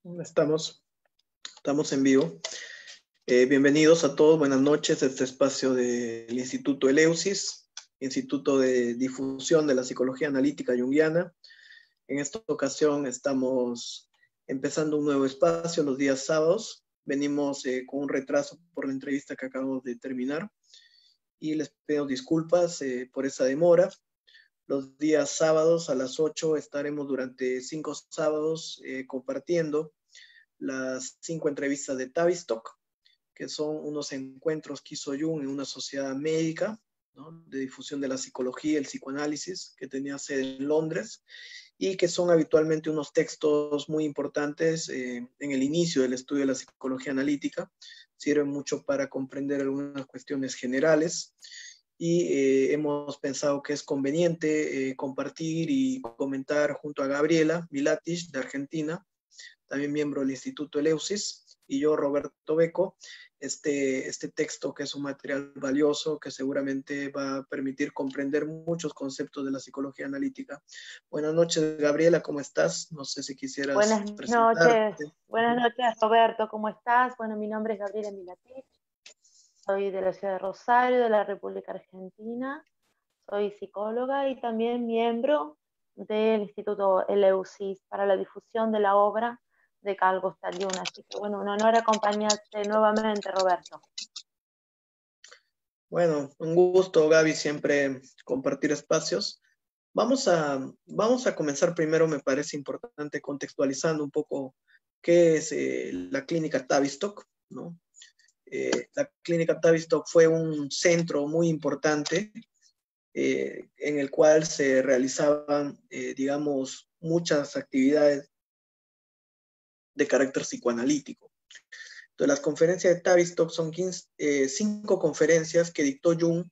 Estamos en vivo. Bienvenidos a todos, buenas noches a este espacio del Instituto Eleusis, Instituto de Difusión de la Psicología Analítica Junguiana. En esta ocasión estamos empezando un nuevo espacio los días sábados. Venimos con un retraso por la entrevista que acabamos de terminar y les pido disculpas por esa demora. Los días sábados a las 8 estaremos durante 5 sábados compartiendo las 5 entrevistas de Tavistock, que son unos encuentros que hizo Jung en una sociedad médica, ¿no?, de difusión de la psicología, el psicoanálisis, que tenía sede en Londres, y que son habitualmente unos textos muy importantes en el inicio del estudio de la psicología analítica. Sirven mucho para comprender algunas cuestiones generales, y hemos pensado que es conveniente compartir y comentar junto a Gabriela Milatich, de Argentina, también miembro del Instituto Eleusis, y yo, Roberto Beco, este texto, que es un material valioso que seguramente va a permitir comprender muchos conceptos de la psicología analítica. Buenas noches, Gabriela, ¿cómo estás? No sé si quisieras presentarte. Buenas noches, Roberto, ¿cómo estás? Bueno, mi nombre es Gabriela Milatich, soy de la ciudad de Rosario, de la República Argentina, soy psicóloga y también miembro del Instituto Eleusis para la difusión de la obra de Carl Gustav Jung. Así que bueno, un honor acompañarte nuevamente, Roberto. Bueno, un gusto, Gaby, siempre compartir espacios. Vamos a comenzar primero, me parece importante, contextualizando un poco qué es la clínica Tavistock, ¿no? La clínica Tavistock fue un centro muy importante en el cual se realizaban, digamos, muchas actividades de carácter psicoanalítico. Entonces, las conferencias de Tavistock son 5 conferencias que dictó Jung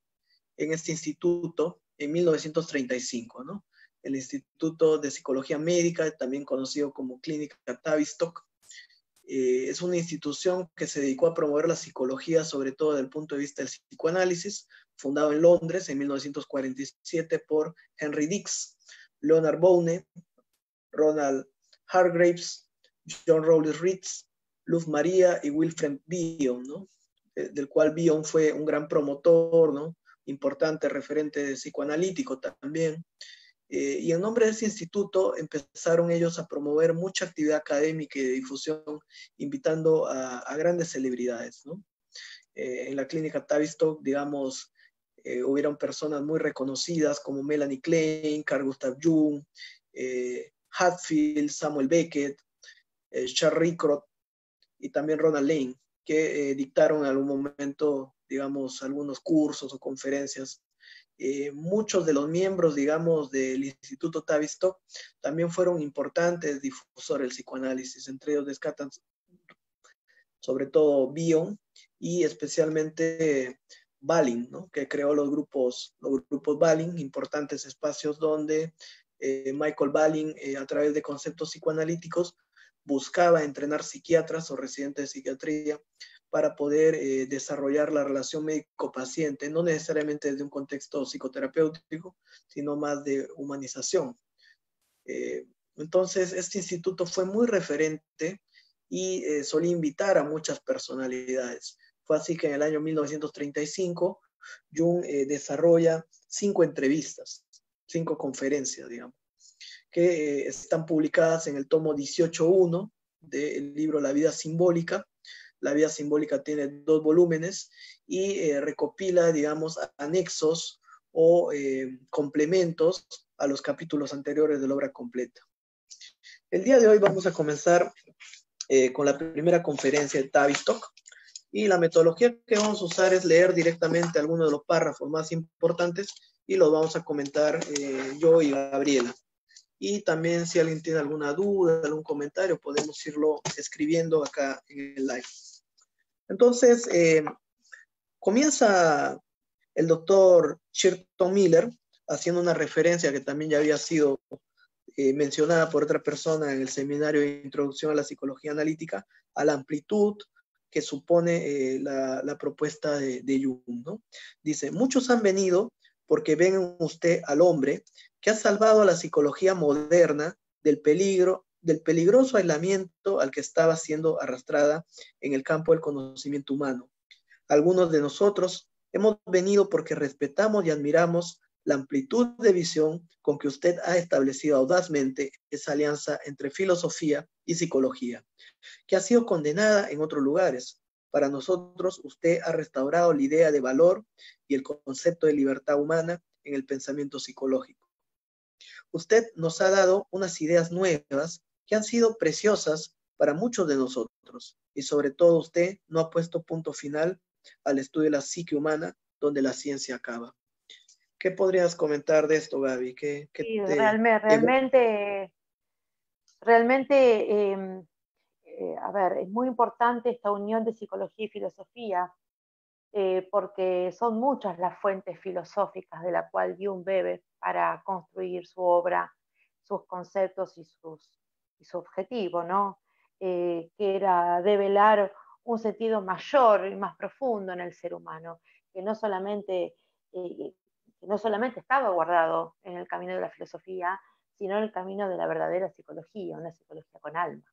en este instituto en 1935, ¿no? El Instituto de Psicología Médica, también conocido como Clínica Tavistock, es una institución que se dedicó a promover la psicología, sobre todo desde el punto de vista del psicoanálisis, fundado en Londres en 1947 por Henry Dix, Leonard Bohne, Ronald Hargreaves, John Rawls Ritz, Luz María y Wilfred Bion, ¿no? Del cual Bion fue un gran promotor, ¿no?, importante referente psicoanalítico también. Y en nombre de ese instituto empezaron ellos a promover mucha actividad académica y de difusión, invitando a grandes celebridades, ¿no? En la clínica Tavistock, digamos, hubieron personas muy reconocidas como Melanie Klein, Carl Gustav Jung, Hatfield, Samuel Beckett, Charles Rickrott y también Ronald Lane, que dictaron en algún momento, digamos, algunos cursos o conferencias. Muchos de los miembros, digamos, del Instituto Tavistock también fueron importantes difusores del psicoanálisis. Entre ellos destacan sobre todo Bion y especialmente Balin, ¿no?, que creó los grupos Balin, importantes espacios donde Michael Balin, a través de conceptos psicoanalíticos, buscaba entrenar psiquiatras o residentes de psiquiatría para poder desarrollar la relación médico-paciente, no necesariamente desde un contexto psicoterapéutico, sino más de humanización. Entonces, este instituto fue muy referente y solía invitar a muchas personalidades. Fue así que en el año 1935, Jung desarrolla 5 entrevistas, 5 conferencias, digamos, que están publicadas en el tomo 18.1 del libro La vida simbólica. La vida simbólica tiene 2 volúmenes y recopila, digamos, anexos o complementos a los capítulos anteriores de la obra completa. El día de hoy vamos a comenzar con la primera conferencia de Tavistock, y la metodología que vamos a usar es leer directamente algunos de los párrafos más importantes y los vamos a comentar yo y Gabriela. Y también, si alguien tiene alguna duda, algún comentario, podemos irlo escribiendo acá en el live. Entonces, comienza el doctor Shelton Miller haciendo una referencia que también ya había sido mencionada por otra persona en el seminario de Introducción a la Psicología Analítica, a la amplitud que supone la propuesta de Jung, ¿no? Dice: muchos han venido porque ven en usted al hombre que ha salvado a la psicología moderna del peligro del peligroso aislamiento al que estaba siendo arrastrada en el campo del conocimiento humano. Algunos de nosotros hemos venido porque respetamos y admiramos la amplitud de visión con que usted ha establecido audazmente esa alianza entre filosofía y psicología, que ha sido condenada en otros lugares. Para nosotros, usted ha restaurado la idea de valor y el concepto de libertad humana en el pensamiento psicológico. Usted nos ha dado unas ideas nuevas que han sido preciosas para muchos de nosotros, y sobre todo usted no ha puesto punto final al estudio de la psique humana, donde la ciencia acaba. ¿Qué podrías comentar de esto, Gaby? Sí, realmente, a ver, es muy importante esta unión de psicología y filosofía, porque son muchas las fuentes filosóficas de la cual Jung bebe para construir su obra, sus conceptos y su objetivo, ¿no? Que era develar un sentido mayor y más profundo en el ser humano, que no solamente, que no solamente estaba guardado en el camino de la filosofía, sino en el camino de la verdadera psicología, una psicología con alma.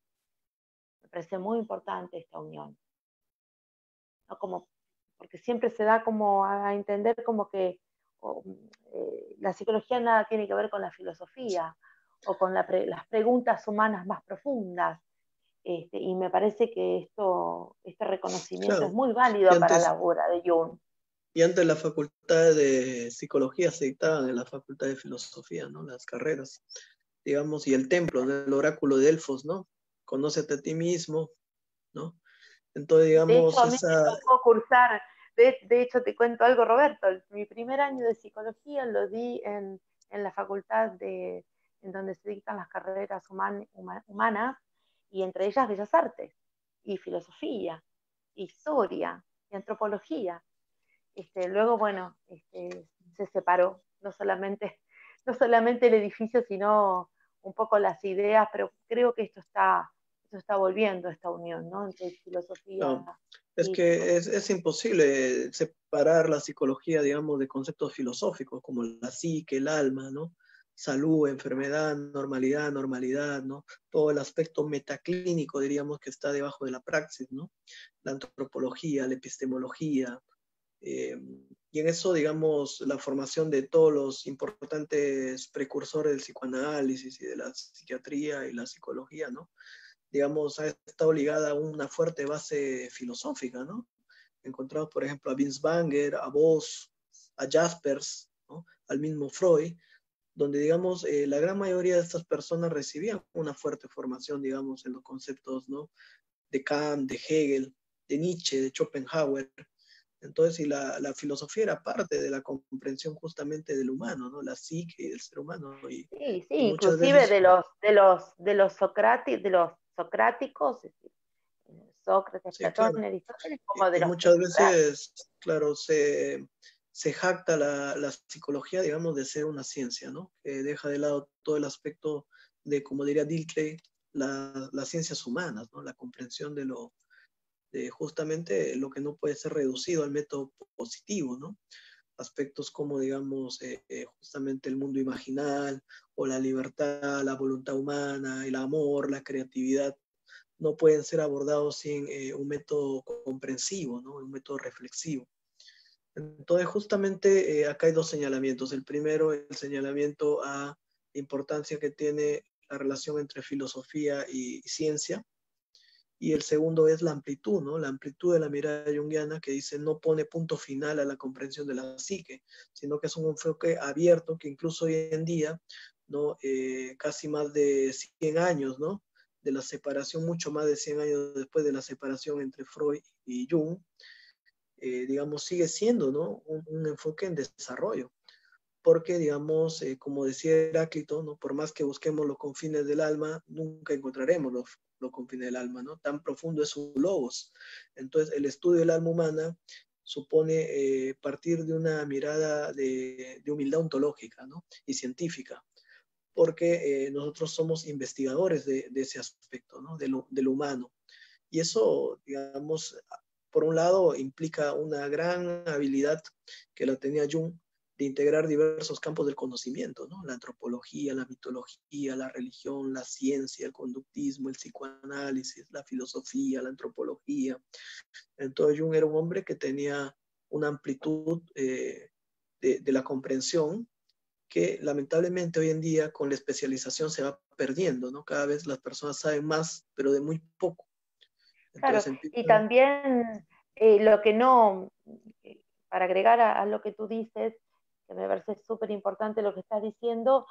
Me parece muy importante esta unión, ¿no? Como, porque siempre se da como a entender como que la psicología nada tiene que ver con la filosofía o con las preguntas humanas más profundas. Y me parece que este reconocimiento es Claro, muy y válido para la antes, obra de Jung. y antes la facultad de psicología se dictaban en la facultad de filosofía, ¿no? Las carreras, digamos, y el templo del oráculo de Delfos, ¿no? Conócete a ti mismo, ¿no? Entonces, De hecho, digamos, a mí me esa... tocó cursar, de hecho te cuento algo, Roberto, mi primer año de psicología lo di en la facultad en donde se dictan las carreras humanas, y entre ellas Bellas Artes, y filosofía, historia, y antropología. Luego, bueno, se separó, no solamente el edificio, sino un poco las ideas, pero creo que esto está volviendo, esta unión, ¿no? Entre filosofía No, es y que psicología. es imposible separar la psicología, digamos, de conceptos filosóficos como la psique, el alma, ¿no? Salud, enfermedad, normalidad, normalidad, ¿no? Todo el aspecto metaclínico, diríamos, que está debajo de la praxis, ¿no? La antropología, la epistemología, y en eso, digamos, la formación de todos los importantes precursores del psicoanálisis y de la psiquiatría y la psicología, ¿no? Digamos, ha estado ligada a una fuerte base filosófica, ¿no? Encontramos, por ejemplo, a Binswanger, a Voss, a Jaspers, ¿no? Al mismo Freud, donde, digamos, la gran mayoría de estas personas recibían una fuerte formación, digamos, en los conceptos, ¿no? De Kant, de Hegel, de Nietzsche, de Schopenhauer. Entonces, y la filosofía era parte de la comprensión justamente del humano, ¿no? La psique y del ser humano. Sí, sí, Y muchas inclusive veces, de los socráticos, es decir, Sócrates, sí, Platón, claro. Aristóteles, como de Y los muchas presocráticos. veces, claro, se jacta la psicología, digamos, de ser una ciencia, ¿no? Que deja de lado todo el aspecto de, como diría Dilthey, las ciencias humanas, ¿no? La comprensión de justamente lo que no puede ser reducido al método positivo, ¿no? Aspectos como, digamos, justamente el mundo imaginal o la libertad, la voluntad humana, el amor, la creatividad, no pueden ser abordados sin un método comprensivo, ¿no? Un método reflexivo. Entonces, justamente acá hay dos señalamientos. El primero, el señalamiento a la importancia que tiene la relación entre filosofía y ciencia. Y el segundo es la amplitud, ¿no? La amplitud de la mirada junguiana que dice no pone punto final a la comprensión de la psique, sino que es un enfoque abierto que incluso hoy en día, ¿no? Casi más de 100 años, ¿no? De la separación, mucho más de 100 años después de la separación entre Freud y Jung, digamos, sigue siendo, ¿no? Un enfoque en desarrollo. Porque, digamos, como decía Heráclito, ¿no? Por más que busquemos los confines del alma, nunca encontraremos los confines del alma, ¿no? Tan profundo es su logos. Entonces, el estudio del alma humana supone partir de una mirada de humildad ontológica, ¿no? Y científica, porque nosotros somos investigadores de ese aspecto, ¿no? De lo humano. Y eso, digamos, por un lado implica una gran habilidad que la tenía Jung de integrar diversos campos del conocimiento, ¿no? La antropología, la mitología, la religión, la ciencia, el conductismo, el psicoanálisis, la filosofía, la antropología. Entonces Jung era un hombre que tenía una amplitud de la comprensión que lamentablemente hoy en día con la especialización se va perdiendo, ¿no? Cada vez las personas saben más, pero de muy poco. Claro, Entonces y empiezan... también lo que no, para agregar a lo que tú dices, que me parece súper importante lo que estás diciendo,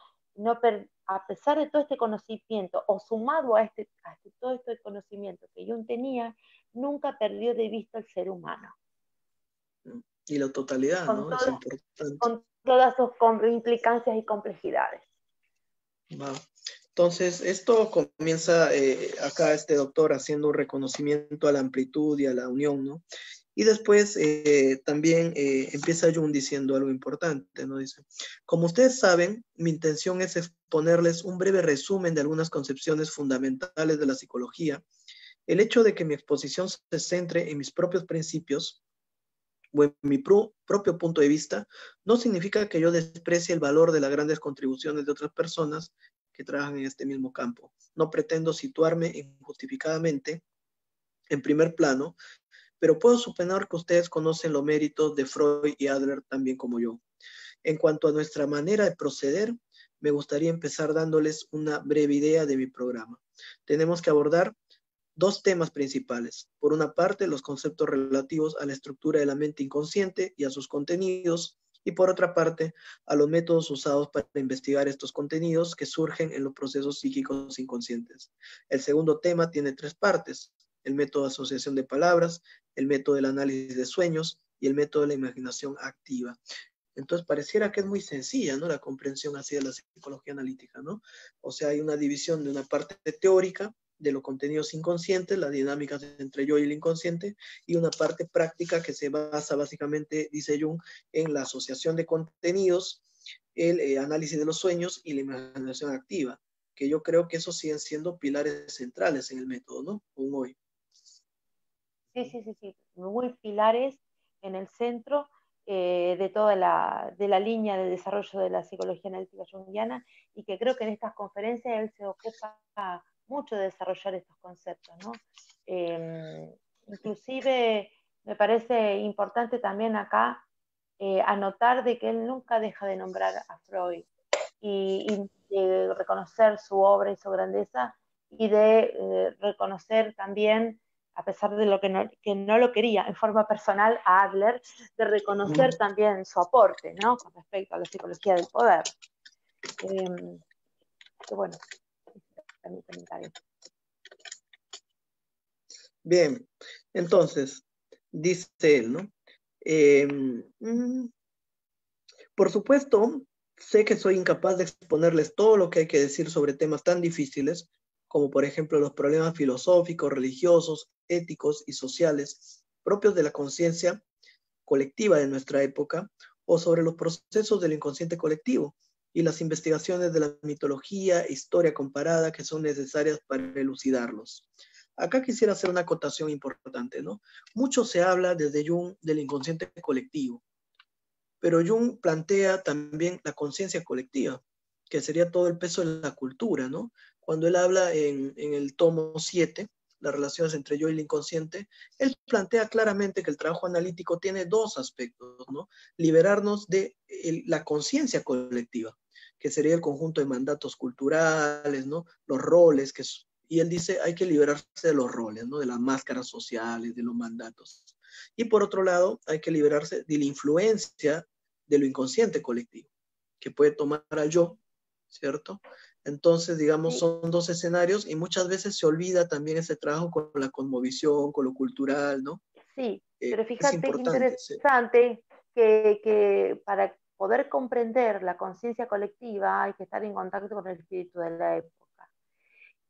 a pesar de todo este conocimiento, o sumado a todo este conocimiento que Jung tenía, nunca perdió de vista el ser humano. Y la totalidad, Con, ¿no? Es todo, importante. con todas sus implicancias y complejidades. Va. Entonces, esto comienza acá este doctor haciendo un reconocimiento a la amplitud y a la unión, ¿no? Y después también empieza Jung diciendo algo importante, ¿no? Dice, como ustedes saben, mi intención es exponerles un breve resumen de algunas concepciones fundamentales de la psicología. El hecho de que mi exposición se centre en mis propios principios o en mi propio punto de vista, no significa que yo desprecie el valor de las grandes contribuciones de otras personas que trabajan en este mismo campo. No pretendo situarme injustificadamente en primer plano, pero puedo suponer que ustedes conocen los méritos de Freud y Adler también como yo. En cuanto a nuestra manera de proceder, me gustaría empezar dándoles una breve idea de mi programa. Tenemos que abordar dos temas principales. Por una parte, los conceptos relativos a la estructura de la mente inconsciente y a sus contenidos, y por otra parte, a los métodos usados para investigar estos contenidos que surgen en los procesos psíquicos inconscientes. El segundo tema tiene tres partes: el método de asociación de palabras, el método del análisis de sueños y el método de la imaginación activa. Entonces pareciera que es muy sencilla, ¿no? La comprensión así de la psicología analítica, ¿no? O sea, hay una división de una parte teórica de los contenidos inconscientes, las dinámicas entre yo y el inconsciente, y una parte práctica que se basa básicamente, dice Jung, en la asociación de contenidos, el análisis de los sueños y la imaginación activa, que yo creo que esos siguen siendo pilares centrales en el método, ¿no? Aún hoy. Sí, muy pilares en el centro de toda de la línea de desarrollo de la psicología analítica junguiana, y que creo que en estas conferencias él se ocupa mucho de desarrollar estos conceptos, ¿no? Inclusive me parece importante también acá anotar de que él nunca deja de nombrar a Freud y de reconocer su obra y su grandeza, y de reconocer también, a pesar de que no lo quería en forma personal, a Adler, de reconocer también su aporte, ¿no? Con respecto a la psicología del poder. Que bueno, ese mi comentario. Bien, entonces, dice él, ¿no? Eh, por supuesto, sé que soy incapaz de exponerles todo lo que hay que decir sobre temas tan difíciles como por ejemplo los problemas filosóficos, religiosos, éticos y sociales propios de la conciencia colectiva de nuestra época, o sobre los procesos del inconsciente colectivo y las investigaciones de la mitología e historia comparada que son necesarias para elucidarlos. Acá quisiera hacer una acotación importante, ¿no? Mucho se habla desde Jung del inconsciente colectivo, pero Jung plantea también la conciencia colectiva, que sería todo el peso de la cultura, ¿no? Cuando él habla en el tomo 7, las relaciones entre yo y el inconsciente, él plantea claramente que el trabajo analítico tiene dos aspectos, ¿no? Liberarnos de la conciencia colectiva, que sería el conjunto de mandatos culturales, ¿no? Los roles, y él dice, hay que liberarse de los roles, ¿no? De las máscaras sociales, de los mandatos. Y por otro lado, hay que liberarse de la influencia de lo inconsciente colectivo, que puede tomar al yo, ¿cierto? Entonces, digamos, Sí, son dos escenarios y muchas veces se olvida también ese trabajo con la cosmovisión, con lo cultural, ¿no? sí, pero Es fíjate qué importante, sí. interesante que para poder comprender la conciencia colectiva hay que estar en contacto con el espíritu de la época.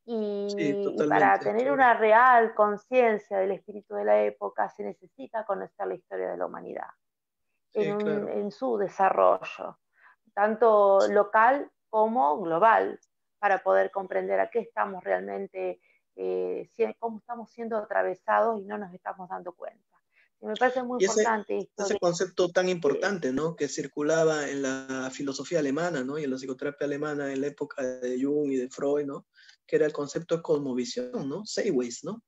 Sí, Y para totalmente. tener una real conciencia del espíritu de la época se necesita conocer la historia de la humanidad Sí, claro. en su desarrollo, tanto local como global, para poder comprender a qué estamos realmente, cómo estamos siendo atravesados y no nos estamos dando cuenta. Y me parece muy Y importante esto ese concepto tan importante, ¿no? Que circulaba en la filosofía alemana, ¿no? Y en la psicoterapia alemana en la época de Jung y de Freud, ¿no? Que era el concepto de cosmovisión, ¿no? Sideways, ¿no?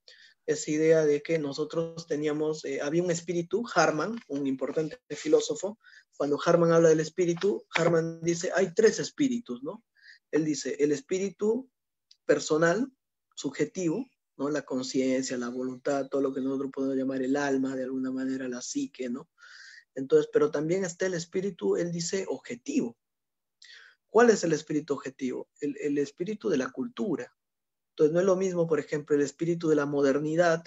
Esa idea de que nosotros teníamos, había un espíritu, Harman, un importante filósofo. Cuando Harman habla del espíritu, Harman dice, hay tres espíritus, ¿no? Él dice, el espíritu personal, subjetivo, ¿no? La conciencia, la voluntad, todo lo que nosotros podemos llamar el alma, de alguna manera la psique, ¿no? Entonces, pero también está el espíritu, él dice, objetivo. ¿Cuál es el espíritu objetivo? El espíritu de la cultura. Entonces, no es lo mismo, por ejemplo, el espíritu de la modernidad,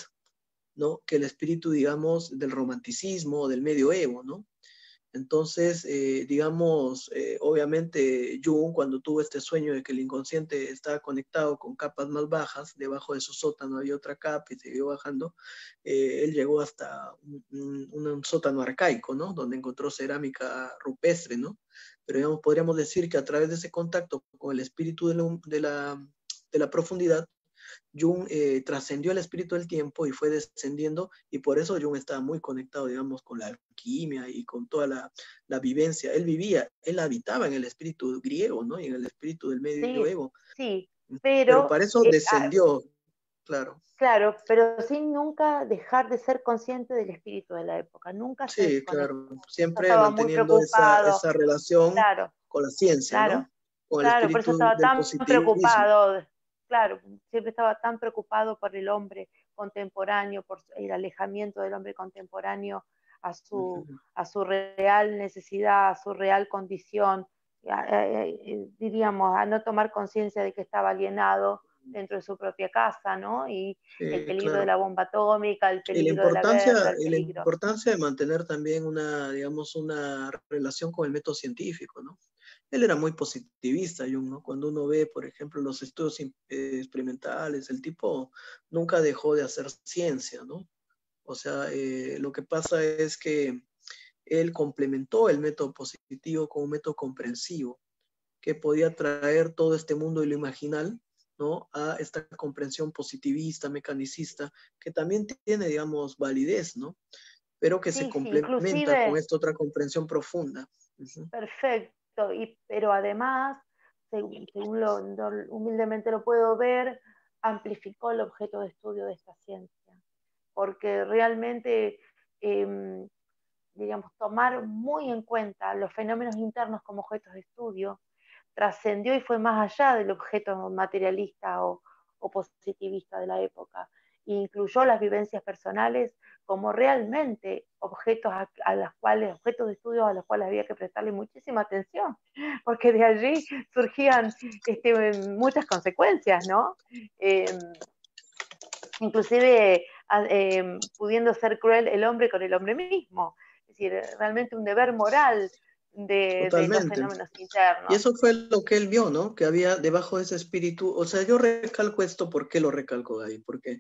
¿no? Que el espíritu, digamos, del romanticismo o del medioevo, ¿no? Entonces, digamos, obviamente Jung, cuando tuvo este sueño de que el inconsciente estaba conectado con capas más bajas, debajo de su sótano había otra capa y siguió bajando, él llegó hasta un sótano arcaico, ¿no? Donde encontró cerámica rupestre, ¿no? Pero digamos, podríamos decir que a través de ese contacto con el espíritu de la profundidad, Jung trascendió el espíritu del tiempo y fue descendiendo, y por eso Jung estaba muy conectado, digamos, con la alquimia y con toda la vivencia. Él vivía, él habitaba en el espíritu griego, ¿no? Y en el espíritu del Sí, medioevo. sí, Pero pero para eso descendió, claro. claro, pero sin nunca dejar de ser consciente del espíritu de la época, nunca se Sí, desconectó. claro. Yo Siempre estaba muy manteniendo preocupado, esa relación claro, con la ciencia, claro, ¿no? Con el claro, por eso espíritu estaba del tan positivismo. preocupado, claro, siempre estaba tan preocupado por el hombre contemporáneo, por el alejamiento del hombre contemporáneo a su real necesidad, a su real condición, diríamos, a no tomar conciencia de que estaba alienado dentro de su propia casa, ¿no? Y el peligro de Claro. la bomba atómica, el Y peligro de la guerra, el la peligro. importancia de mantener también una, digamos, una relación con el método científico, ¿no? Él era muy positivista, Jung, ¿no? Cuando uno ve, por ejemplo, los estudios experimentales, el tipo nunca dejó de hacer ciencia, ¿no? O sea, lo que pasa es que él complementó el método positivo con un método comprensivo, que podía traer todo este mundo de lo imaginal, ¿no? A esta comprensión positivista, mecanicista, que también tiene, digamos, validez, ¿no? Pero que se Sí, sí, complementa con inclusive, esta otra comprensión profunda. Uh-huh. perfecto, pero además, según humildemente lo puedo ver, amplificó el objeto de estudio de esta ciencia, porque realmente, eh, digamos, tomar muy en cuenta los fenómenos internos como objetos de estudio trascendió y fue más allá del objeto materialista o positivista de la época. E incluyó las vivencias personales como realmente objetos a las cuales, objetos de estudio a los cuales había que prestarle muchísima atención, porque de allí surgían muchas consecuencias, ¿no? Inclusive pudiendo ser cruel el hombre con el hombre mismo, es decir, realmente un deber moral de los Totalmente. fenómenos Y internos. eso fue lo que él vio, ¿no? Que había debajo de ese espíritu, o sea, yo recalco esto, ¿por qué lo recalco, Gaby? Porque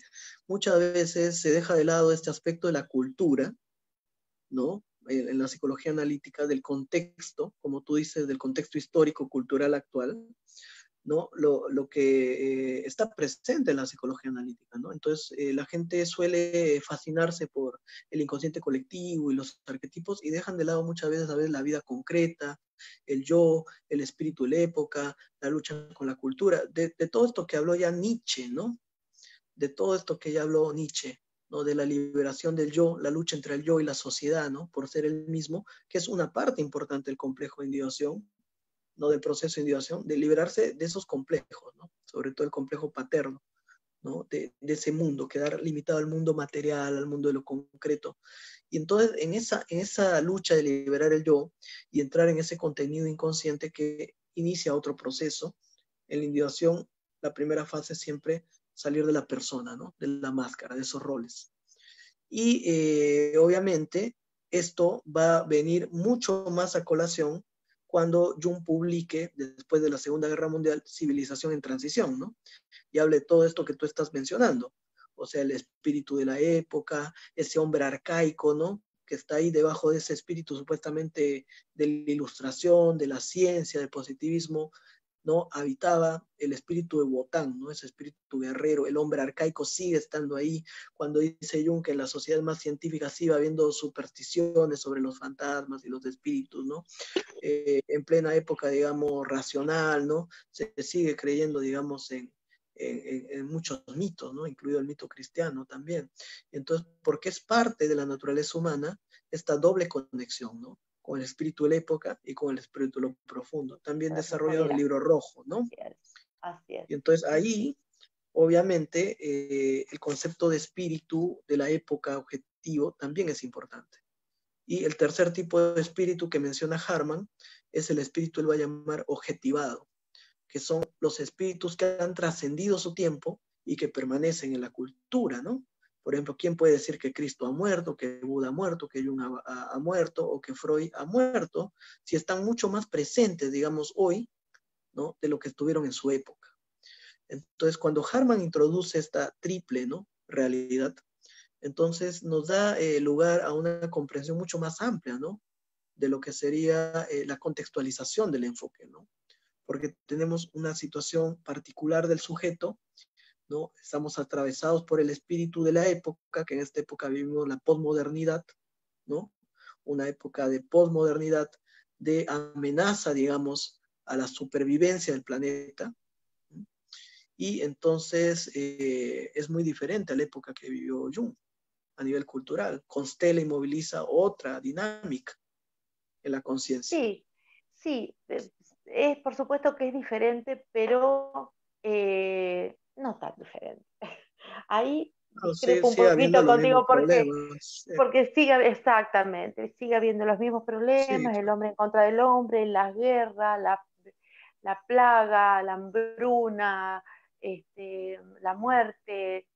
muchas veces se deja de lado este aspecto de la cultura, ¿no? En la psicología analítica del contexto, como tú dices, del contexto histórico, cultural actual, ¿no? Lo que está presente en la psicología analítica, ¿no? Entonces, la gente suele fascinarse por el inconsciente colectivo y los arquetipos y dejan de lado muchas veces a ver la vida concreta, el yo, el espíritu de la época, la lucha con la cultura, de todo esto que habló ya Nietzsche, ¿no? De todo esto que ya habló Nietzsche, ¿no? De la liberación del yo, la lucha entre el yo y la sociedad, ¿no? Por ser el mismo, que es una parte importante del complejo de individuación, ¿no? Del proceso de individuación, de liberarse de esos complejos, ¿no? Sobre todo el complejo paterno, ¿no? De ese mundo, quedar limitado al mundo material, al mundo de lo concreto. Y entonces en esa lucha de liberar el yo y entrar en ese contenido inconsciente que inicia otro proceso, en la individuación, la primera fase es siempre salir de la persona, ¿no? De la máscara, de esos roles. Y obviamente esto va a venir mucho más a colación cuando Jung publique, después de la Segunda Guerra Mundial, Civilización en Transición, ¿no? Y hable de todo esto que tú estás mencionando. O sea, el espíritu de la época, ese hombre arcaico, ¿no? Que está ahí debajo de ese espíritu supuestamente de la ilustración, de la ciencia, del positivismo, ¿no? Habitaba el espíritu de Wotan, ¿no? Ese espíritu guerrero, el hombre arcaico sigue estando ahí. Cuando dice Jung que en las sociedades más científicas sigue habiendo supersticiones sobre los fantasmas y los espíritus, ¿no? En plena época, digamos, racional, ¿no? Se sigue creyendo, digamos, en muchos mitos, ¿no? Incluido el mito cristiano también. Entonces, porque es parte de la naturaleza humana esta doble conexión, ¿no? Con el espíritu de la época y con el espíritu de lo profundo, también de la desarrollado en el profundidad. libro rojo, ¿no? Así es, así es. Y entonces ahí, obviamente, el concepto de espíritu de la época objetivo también es importante. Y el tercer tipo de espíritu que menciona Harman es el espíritu, él va a llamar objetivado, que son los espíritus que han trascendido su tiempo y que permanecen en la cultura, ¿no? Por ejemplo, ¿quién puede decir que Cristo ha muerto, que Buda ha muerto, que Jung ha muerto o que Freud ha muerto, si están mucho más presentes, digamos, hoy, ¿no? De lo que estuvieron en su época. Entonces, cuando Harman introduce esta triple, ¿no? Realidad, entonces nos da lugar a una comprensión mucho más amplia, ¿no? De lo que sería la contextualización del enfoque, ¿no? Porque tenemos una situación particular del sujeto, ¿no? Estamos atravesados por el espíritu de la época, que en esta época vivimos la posmodernidad, ¿no? Una época de posmodernidad, de amenaza, digamos, a la supervivencia del planeta, ¿no? Y entonces es muy diferente a la época que vivió Jung a nivel cultural. Constela y moviliza otra dinámica en la conciencia. Sí, sí, es por supuesto que es diferente, pero no tan diferente. Ahí No, sí, discrepo un sigue habiendo poquito los mismos contigo problemas. porque sigue, exactamente, sigue habiendo los mismos Sí, problemas, el hombre en contra del hombre, las guerras, la plaga, la hambruna, la muerte,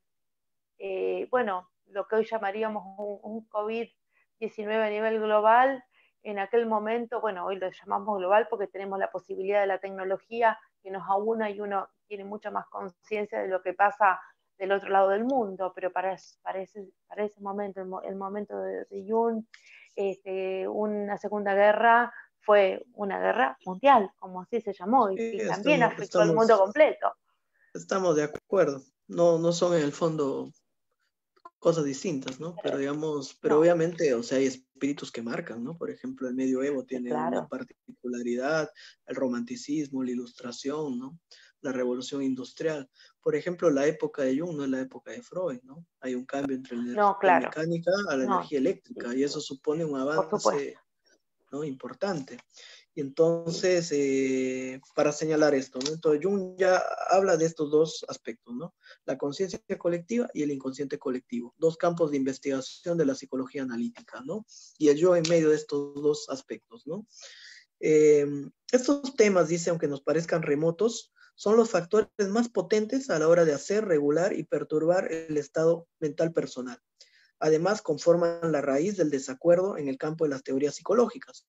bueno, lo que hoy llamaríamos un COVID-19 a nivel global, en aquel momento, bueno, hoy lo llamamos global porque tenemos la posibilidad de la tecnología que nos aúna y uno tiene mucha más conciencia de lo que pasa del otro lado del mundo, pero para ese momento, el momento de Jung, una segunda guerra fue una guerra mundial, como así se llamó, sí, y también afectó al mundo completo. estamos de acuerdo. No, no son en el fondo cosas distintas, ¿no? Pero digamos, pero No, obviamente, o sea, hay espíritus que marcan, ¿no? Por ejemplo, el medioevo sí, tiene una claro. particularidad, el romanticismo, la ilustración, ¿no? La revolución industrial. Por ejemplo, la época de Jung no es la época de Freud, ¿no? Hay un cambio entre la No, energía claro. mecánica a la No, energía sí, eléctrica y eso supone un por supuesto. avance, ¿no? Importante. Y entonces, para señalar esto, ¿no? Entonces Jung ya habla de estos dos aspectos, ¿no? La conciencia colectiva y el inconsciente colectivo, dos campos de investigación de la psicología analítica, ¿no? Y el yo en medio de estos dos aspectos, ¿no? Estos temas, dice, aunque nos parezcan remotos, son los factores más potentes a la hora de hacer, regular y perturbar el estado mental personal. Además, conforman la raíz del desacuerdo en el campo de las teorías psicológicas.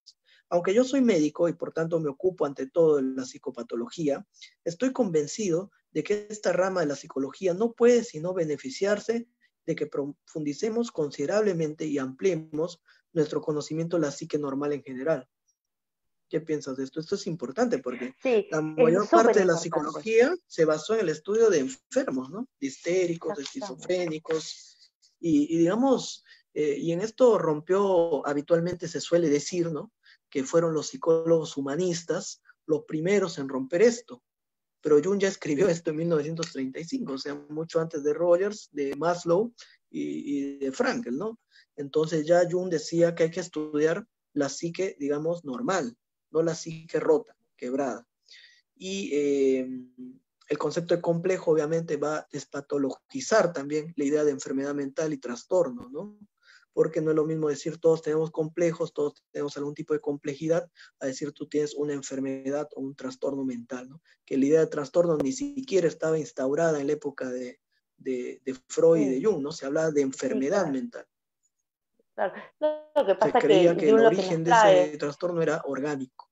Aunque yo soy médico y por tanto me ocupo ante todo de la psicopatología, estoy convencido de que esta rama de la psicología no puede sino beneficiarse de que profundicemos considerablemente y ampliemos nuestro conocimiento de la psique normal en general. ¿Qué piensas de esto? Esto es importante porque Sí, la es mayor súper parte de la importante. psicología se basó en el estudio de enfermos, ¿no? De histéricos, de Exactamente. esquizofrénicos, y digamos, y en esto rompió, habitualmente se suele decir, ¿no? Que fueron los psicólogos humanistas los primeros en romper esto. Pero Jung ya escribió esto en 1935, o sea, mucho antes de Rogers, de Maslow y de Frankl, ¿no? Entonces ya Jung decía que hay que estudiar la psique, digamos, normal, no la psique rota, quebrada. Y el concepto de complejo obviamente va a despatologizar también la idea de enfermedad mental y trastorno, ¿no? Porque no es lo mismo decir todos tenemos complejos, todos tenemos algún tipo de complejidad, a decir tú tienes una enfermedad o un trastorno mental, ¿no? Que la idea de trastorno ni siquiera estaba instaurada en la época de Freud y de Sí, Jung, ¿no? Se hablaba de sí, enfermedad claro, mental. claro. Lo que Se pasa es creía que que el Jung lo que nos origen de trae, ese trastorno era orgánico,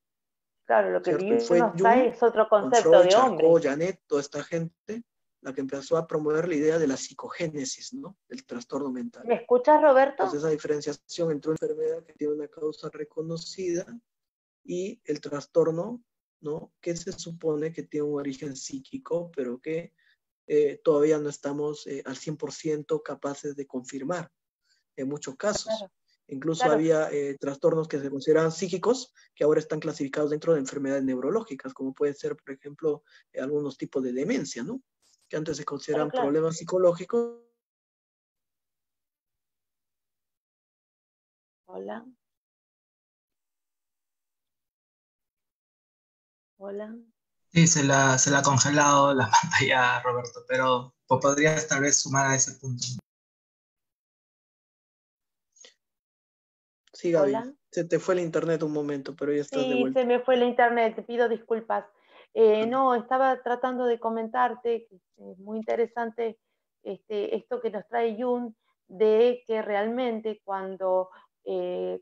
claro, lo que ¿cierto? Y Jung fue nos trae Jung es otro con concepto Freud, de Charcot, hombre. Janet, toda esta gente, la que empezó a promover la idea de la psicogénesis, ¿no? Del trastorno mental. ¿Me escuchas, Entonces, Roberto? esa diferenciación entre una enfermedad que tiene una causa reconocida y el trastorno ¿no? Que se supone que tiene un origen psíquico, pero que todavía no estamos al 100% capaces de confirmar en muchos casos. Claro, Incluso claro. había trastornos que se consideraban psíquicos que ahora están clasificados dentro de enfermedades neurológicas, como puede ser, por ejemplo, algunos tipos de demencia, ¿no? Que antes se Claro, consideraban claro. problemas psicológicos. Hola, hola. Sí, se la ha congelado la pantalla a Roberto, pero podrías tal vez sumar a ese punto. Sí, Gaby, Hola. se te fue el internet un momento, pero ya estás de Sí, vuelta. se me fue el internet, te pido disculpas. No, estaba tratando de comentarte, que es muy interesante esto que nos trae Jung, de que realmente cuando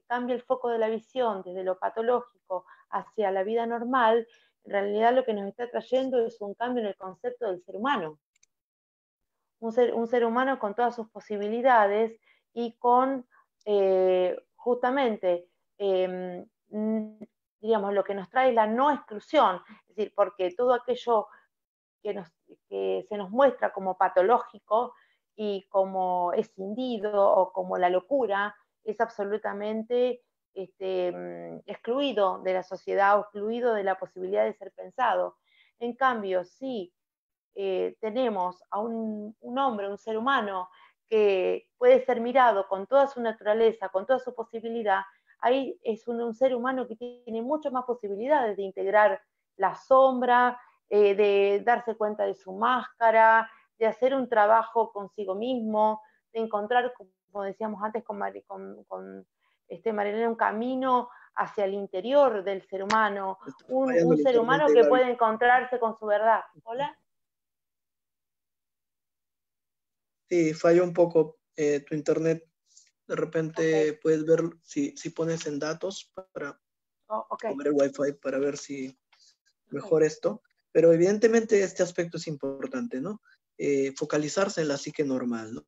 cambia el foco de la visión desde lo patológico hacia la vida normal, en realidad lo que nos está trayendo es un cambio en el concepto del ser humano. Un ser humano con todas sus posibilidades y con justamente, eh, digamos, lo que nos trae la no exclusión, es decir, porque todo aquello que, que se nos muestra como patológico y como escindido o como la locura es absolutamente excluido de la sociedad o excluido de la posibilidad de ser pensado. En cambio, sí tenemos a un hombre, un ser humano, que puede ser mirado con toda su naturaleza, con toda su posibilidad, ahí es un ser humano que tiene muchas más posibilidades de integrar la sombra, de darse cuenta de su máscara, de hacer un trabajo consigo mismo, de encontrar, como decíamos antes Marilena, un camino hacia el interior del ser humano, Está fallando un el ser internet humano de que Gaby. puede encontrarse con su verdad. ¿Hola? Sí, falló un poco tu internet. De Ok, repente puedes ver si pones en datos para oh, ok, poner el Wi-Fi para ver si ok. mejor esto. Pero evidentemente este aspecto es importante, ¿no? Focalizarse en la psique normal, ¿no?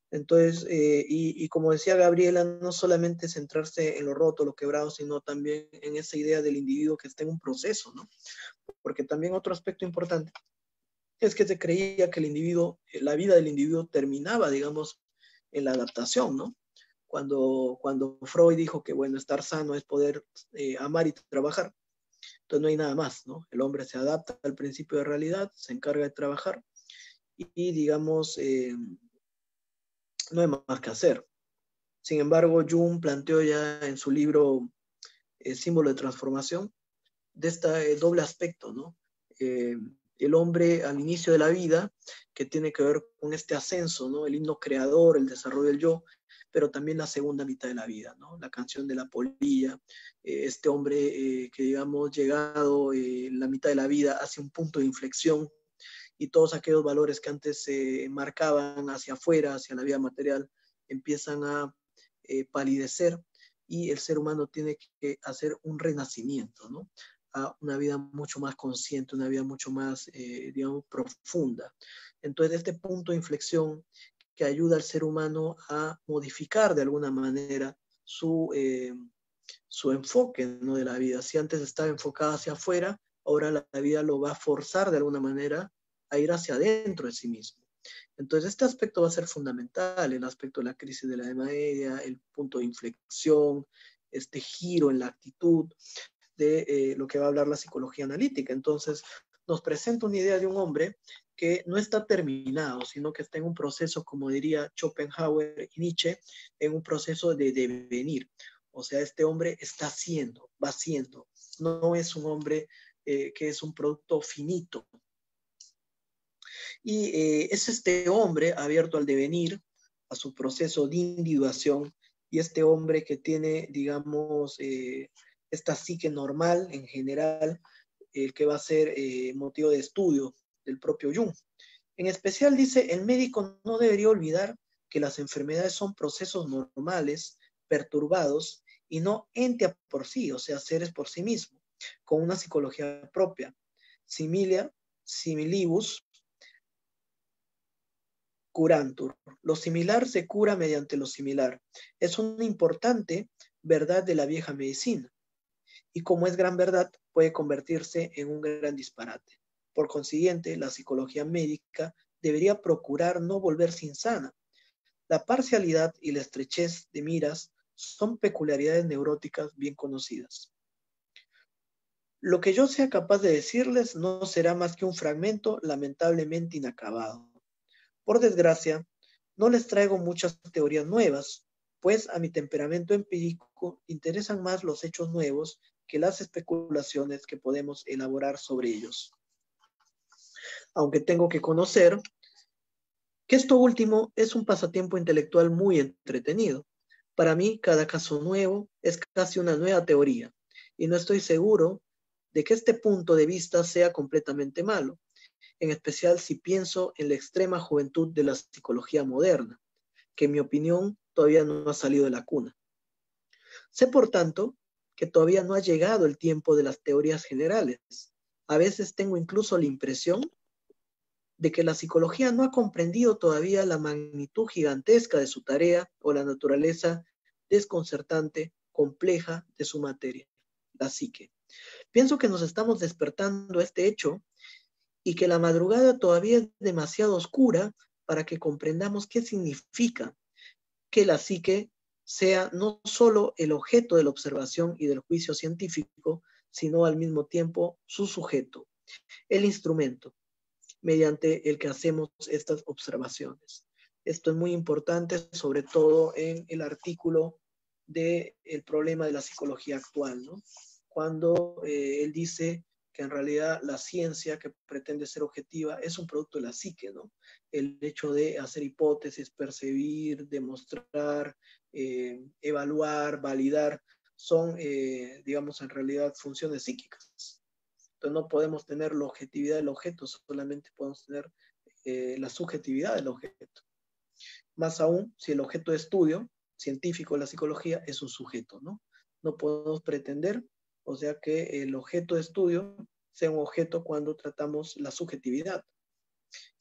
Entonces, y como decía Gabriela, no solamente centrarse en lo roto, lo quebrado, sino también en esa idea del individuo que está en un proceso, ¿no? Porque también otro aspecto importante es que se creía que el individuo, la vida del individuo terminaba, digamos, en la adaptación, ¿no? Cuando Freud dijo que, bueno, estar sano es poder amar y trabajar, entonces no hay nada más, ¿no? El hombre se adapta al principio de realidad, se encarga de trabajar y digamos, no hay más que hacer. Sin embargo, Jung planteó ya en su libro Símbolo de Transformación de este doble aspecto, ¿no? El hombre al inicio de la vida, que tiene que ver con este ascenso, ¿no? El himno creador, el desarrollo del yo, pero también la segunda mitad de la vida, ¿no? La canción de la polilla, este hombre que, digamos, llegado la mitad de la vida hacia un punto de inflexión y todos aquellos valores que antes se marcaban hacia afuera, hacia la vida material, empiezan a palidecer y el ser humano tiene que hacer un renacimiento, ¿no? A una vida mucho más consciente, una vida mucho más, digamos, profunda. Entonces, este punto de inflexión que ayuda al ser humano a modificar de alguna manera su enfoque, ¿no? De la vida. Si antes estaba enfocada hacia afuera, ahora la vida lo va a forzar de alguna manera a ir hacia adentro de sí mismo. Entonces, este aspecto va a ser fundamental, el aspecto de la crisis de la Edad Media, el punto de inflexión, este giro en la actitud de lo que va a hablar la psicología analítica. Entonces, nos presenta una idea de un hombre que no está terminado, sino que está en un proceso, como diría Schopenhauer y Nietzsche, en un proceso de devenir. O sea, este hombre está haciendo, va haciendo. No es un hombre que es un producto finito. Y es este hombre abierto al devenir, a su proceso de individuación, y este hombre que tiene, digamos, esta psique normal en general, el que va a ser motivo de estudio del propio Jung. En especial dice, el médico no debería olvidar que las enfermedades son procesos normales, perturbados, y no ente por sí, o sea, seres por sí mismos, con una psicología propia. Similia, similibus, curantur. Lo similar se cura mediante lo similar. Es una importante verdad de la vieja medicina. Y como es gran verdad, puede convertirse en un gran disparate. Por consiguiente, la psicología médica debería procurar no volverse insana. La parcialidad y la estrechez de miras son peculiaridades neuróticas bien conocidas. Lo que yo sea capaz de decirles no será más que un fragmento lamentablemente inacabado. Por desgracia, no les traigo muchas teorías nuevas, pues a mi temperamento empírico interesan más los hechos nuevos que las especulaciones que podemos elaborar sobre ellos. Aunque tengo que conocer que esto último es un pasatiempo intelectual muy entretenido. Para mí, cada caso nuevo es casi una nueva teoría, y no estoy seguro de que este punto de vista sea completamente malo, en especial si pienso en la extrema juventud de la psicología moderna, que en mi opinión todavía no ha salido de la cuna. Sé, por tanto, que todavía no ha llegado el tiempo de las teorías generales. A veces tengo incluso la impresión de que la psicología no ha comprendido todavía la magnitud gigantesca de su tarea o la naturaleza desconcertante, compleja de su materia, la psique. Pienso que nos estamos despertando a este hecho y que la madrugada todavía es demasiado oscura para que comprendamos qué significa que la psique sea no solo el objeto de la observación y del juicio científico, sino al mismo tiempo su sujeto, el instrumento mediante el que hacemos estas observaciones. Esto es muy importante, sobre todo en el artículo del problema de la psicología actual, ¿no? Cuando él dice que en realidad la ciencia que pretende ser objetiva es un producto de la psique, ¿no? El hecho de hacer hipótesis, percibir, demostrar, evaluar, validar, son, digamos, en realidad funciones psíquicas. Entonces no podemos tener la objetividad del objeto, solamente podemos tener la subjetividad del objeto. Más aún, si el objeto de estudio científico de la psicología es un sujeto, ¿no? No podemos pretender, o sea, que el objeto de estudio sea un objeto cuando tratamos la subjetividad.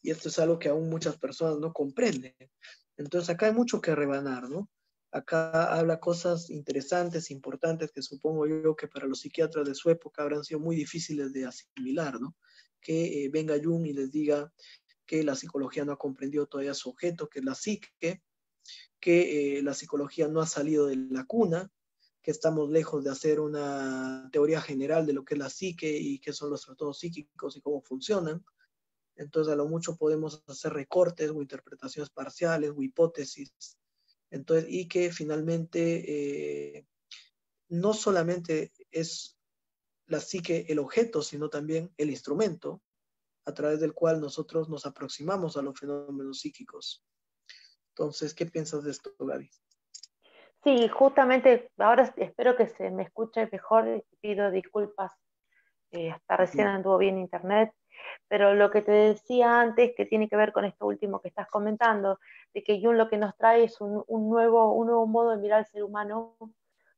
Y esto es algo que aún muchas personas no comprenden. Entonces acá hay mucho que rebanar, ¿no? Acá habla cosas interesantes, importantes, que supongo yo que para los psiquiatras de su época habrán sido muy difíciles de asimilar, ¿no? Que venga Jung y les diga que la psicología no ha comprendido todavía su objeto, que es la psique, que la psicología no ha salido de la cuna, que estamos lejos de hacer una teoría general de lo que es la psique y qué son los trastornos psíquicos y cómo funcionan. Entonces, a lo mucho podemos hacer recortes o interpretaciones parciales o hipótesis. Entonces, y que finalmente no solamente es la psique el objeto, sino también el instrumento a través del cual nosotros nos aproximamos a los fenómenos psíquicos. Entonces, ¿qué piensas de esto, Gaby? Sí, justamente ahora espero que se me escuche mejor, pido disculpas, hasta recién anduvo bien internet, pero lo que te decía antes, que tiene que ver con esto último que estás comentando, de que Jung lo que nos trae es un nuevo modo de mirar al ser humano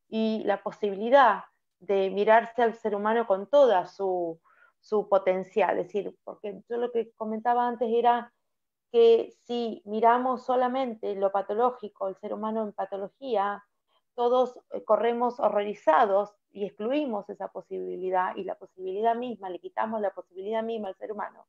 y la posibilidad de mirarse al ser humano con toda su potencial, es decir, porque yo lo que comentaba antes era que si miramos solamente lo patológico, el ser humano en patología, todos corremos horrorizados y excluimos esa posibilidad y la posibilidad misma, le quitamos la posibilidad misma al ser humano,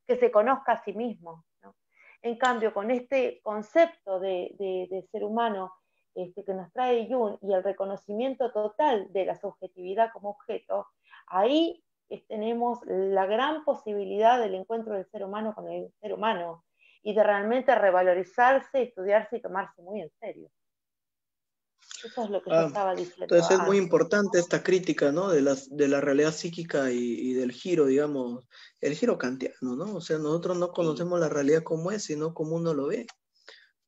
que se conozca a sí mismo, ¿no? En cambio, con este concepto de ser humano que nos trae Jung y el reconocimiento total de la subjetividad como objeto, ahí tenemos la gran posibilidad del encuentro del ser humano con el ser humano y de realmente revalorizarse, estudiarse y tomarse muy en serio. Eso es lo que yo estaba diciendo. Entonces es muy importante esta crítica, ¿no? De la realidad psíquica y del giro, digamos, el giro kantiano, ¿no? O sea, nosotros no conocemos la realidad como es, sino como uno lo ve,